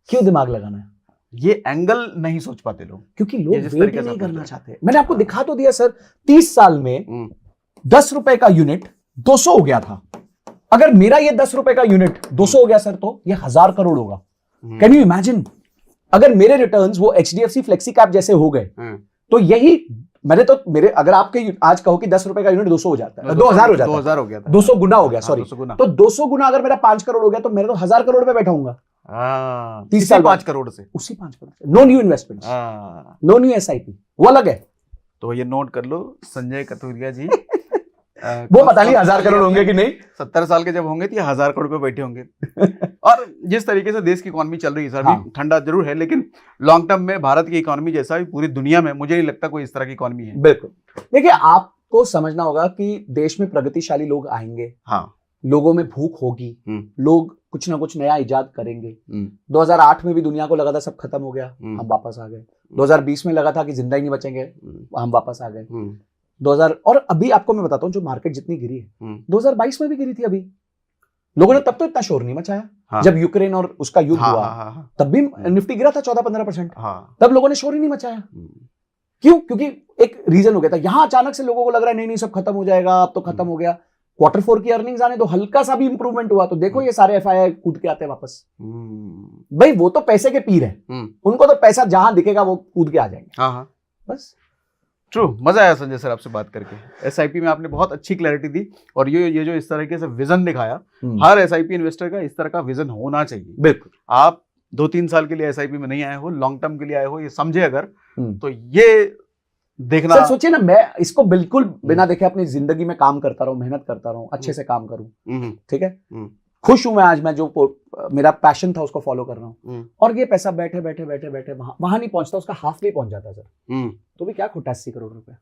क्यों दिमाग लगाना है? ये एंगल नहीं सोच पाते लोग, क्योंकि लोग वेट नहीं करना चाहते। मैंने आपको दिखा तो दिया सर, 30 साल में 10 रुपए का यूनिट 200 हो गया था। अगर मेरा ये 10 रुपए का यूनिट 200 हो गया सर, तो ये 1000 करोड़ होगा। Can you imagine? अगर मेरे रिटर्न्स वो HDFC फ्लेक्सी कैप जैसे हो गए, तो यही मैंने तो मेरे, अगर आपके आज कहो कि 10 रुपए का यूनिट 200 हो जाता है, 2000 हो जाता है, 2000 हो गया था, 200 गुना हो गया, सॉरी, तो 200 गुना अगर मेरा 5 करोड़ हो गया तो मेरे तो 1000 करोड़ पे बैठा हूंगा 30 साल 5 करोड़ से, उसी 5 करोड़ से। No new investment, no new SIP, वो अलग है। तो ये नोट कर लो संजय कथुरिया जी। वो पता नहीं 1000 करोड़ होंगे कि नहीं, 70 साल के जब होंगे तो ये 1000 करोड़ पे बैठे होंगे। और जिस तरीके से देश की इकोनॉमी चल रही है सर, हाँ, ठंडा जरूर है, लेकिन लॉन्ग टर्म में भारत की इकोनॉमी जैसा भी पूरी दुनिया में मुझे नहीं लगता कोई इस तरह की इकोनॉमी है। बिल्कुल, देखिए, आपको समझना होगा कि देश में प्रगतिशाली लोग आएंगे, हाँ, लोगों में भूख होगी, लोग कुछ ना कुछ नया इजाद करेंगे। 2008 में भी दुनिया को लगा था सब खत्म हो गया, हम वापस आ गए। 2020 में लगा था कि जिंदा ही नहीं बचेंगे, हम वापस आ गए। 2000, और अभी आपको मैं बताता हूँ, जो मार्केट जितनी गिरी है 2022 में भी गिरी थी। अभी लोगों ने तब तो इतना शोर नहीं मचाया, हाँ, जब यूक्रेन और उसका युद्ध हुआ, तब भी निफ्टी गिरा था 14-15%, तब लोगों ने शोर ही नहीं मचाया। क्यों? क्योंकि एक रीजन हो गया था। यहां अचानक से लोगों को लग रहा है नहीं नहीं सब खत्म हो जाएगा, अब तो खत्म हो गया। Q4 की अर्निंग्स आने तो हल्का सा भी इंप्रूवमेंट हुआ तो देखो ये सारे FII कूद के आते हैं वापस। भाई वो तो पैसे के पीर है, उनको तो पैसा जहां दिखेगा वो कूद के आ जाएंगे, बस। ट्रू, मजा आया संजय सर आपसे बात करके। एसआईपी में आपने बहुत अच्छी क्लैरिटी दी और ये जो इस तरीके से विजन दिखाया, हर एसआईपी इन्वेस्टर का इस तरह का विजन होना चाहिए। बिल्कुल, आप 2-3 साल के लिए एसआईपी में नहीं आए हो, लॉन्ग टर्म के लिए आए हो, ये समझे अगर तो ये देखना। सर सोचिए ना, मैं इसको बिल्कुल बिना देखे अपनी जिंदगी में काम करता रहूं, मेहनत करता रहूं, अच्छे से काम करूं, ठीक है, खुश हूं मैं आज, मैं जो मेरा पैशन था उसको फॉलो कर रहा हूं, और ये पैसा बैठे बैठे बैठे बैठे वहां नहीं पहुंचता, उसका हाफ भी पहुंच जाता सर, तो भी क्या खोटा 80 करोड़ रुपए।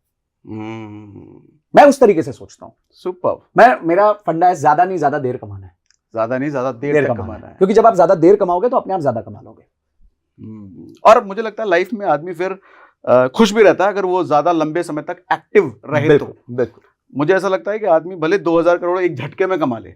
मैं उस तरीके से सोचता हूँ। सुपर। मेरा फंडा है ज्यादा नहीं ज्यादा देर कमाना है, ज्यादा नहीं ज्यादा देर तक कमाना है, क्योंकि जब आप ज्यादा देर कमाओगे तो अपने आप ज्यादा कमा लोगे। और मुझे लगता है लाइफ में आदमी फिर खुश भी रहता है अगर वो ज्यादा लंबे समय तक एक्टिव रहे। तो बिल्कुल मुझे ऐसा लगता है कि आदमी भले 2000 करोड़ एक झटके में कमा ले,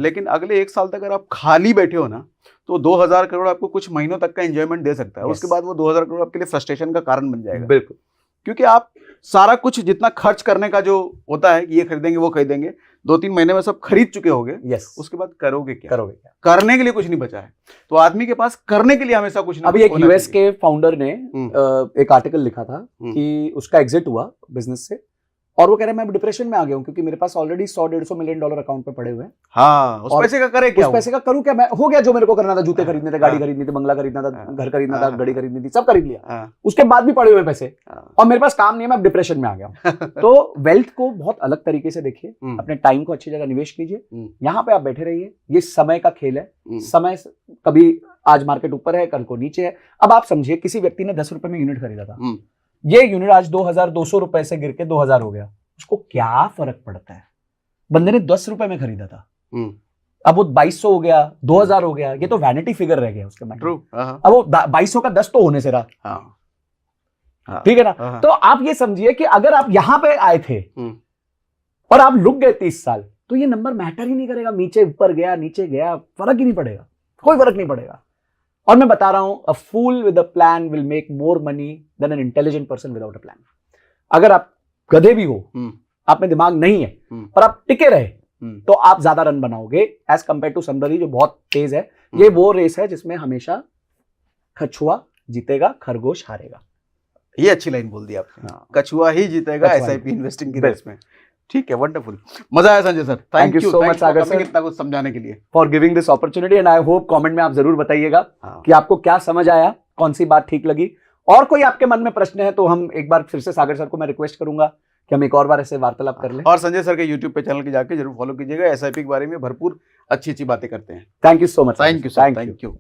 लेकिन अगले 1 साल तक अगर आप खाली बैठे हो ना, तो 2000 करोड़ आपको कुछ महीनों तक का एंजॉयमेंट दे सकता है। उसके बाद वो 2000 करोड़ आपके लिए फ्रस्ट्रेशन का कारण बन जाएगा। बिल्कुल, क्योंकि आप सारा कुछ जितना खर्च करने का जो होता है कि ये खरीदेंगे वो खरीदेंगे, 2-3 महीने में सब खरीद चुके होगे। उसके बाद करोगे क्या? करने के लिए कुछ नहीं बचा है। तो आदमी के पास करने के लिए हमेशा कुछ नहीं। अभी एक यूएस के फाउंडर ने एक आर्टिकल लिखा था कि उसका एग्जिट हुआ बिजनेस से, और वो कह रहे हैं मैं डिप्रेशन में आ गया हूं क्योंकि मेरे पास ऑलरेडी 100-150 मिलियन डॉलर अकाउंट पे पड़े हुए हैं। हाँ, उस पैसे का करे क्या? उस पैसे का करूं क्या? मैं हो गया जो मेरे को करना था, जूते खरीदने थे, गाड़ी खरीदनी थी, बंगला खरीदना था, घर खरीदना था, गाड़ी खरीदनी थी, सब खरीद लिया, उसके बाद भी पड़े हुए पैसे, और मेरे पास काम नहीं है, मैं डिप्रेशन में आ गया हूं। तो वेल्थ को बहुत अलग तरीके से देखिए, अपने टाइम को अच्छी जगह निवेश कीजिए, यहाँ पे आप बैठे रहिए, ये समय का खेल है। समय कभी आज मार्केट ऊपर है, कल को नीचे है। अब आप समझिए किसी व्यक्ति ने 10 रुपए में यूनिट खरीदा था, ये यूनिट आज 2200 रुपए से गिर के 2000 हो गया, उसको क्या फर्क पड़ता है? बंदे ने 10 रुपए में खरीदा था, अब वो 2200 हो गया, 2000 हो गया, ये तो वैनिटी फिगर रह गया उसके बाद। अब वो 2200 का 10 तो होने से रहा, ठीक है ना? तो आप ये समझिए कि अगर आप यहां पे आए थे और आप रुक गए 30 साल, तो ये नंबर मैटर ही नहीं करेगा, नीचे ऊपर गया नीचे गया, फर्क ही नहीं पड़ेगा, कोई फर्क नहीं पड़ेगा। और मैं बता रहा हूं, a fool with a plan will make more money than an intelligent person without a plan. अगर आप गधे भी हो, आप में दिमाग नहीं है, पर आप टिके रहे, तो आप ज्यादा रन बनाओगे एज कंपेयर टू समबडी जो बहुत तेज है। ये वो रेस है जिसमें हमेशा कछुआ जीतेगा, खरगोश हारेगा। ये अच्छी लाइन बोल दी आपने, कछुआ ही जीतेगा एसआईपी इन्वेस्टिंग की रेस में। ठीक है, वंडरफुल, मजा आया Sanjay sir. Thank you so much Sagar sir इतना कुछ समझाने के लिए, for giving this opportunity, and I hope comment में आप जरूर बताइएगा कि आपको क्या समझ आया, कौन सी बात ठीक लगी, और कोई आपके मन में प्रश्न है तो हम एक बार फिर से सागर सर को मैं रिक्वेस्ट करूंगा कि हम एक और बार ऐसे वार्तालाप कर लें। और संजय सर के यूट्यूब पे चैनल के जाके जरूर फॉलो कीजिएगा, एसआईपी के बारे में भरपूर अच्छी अच्छी बातें करते हैं। Thank you so much. Thank you.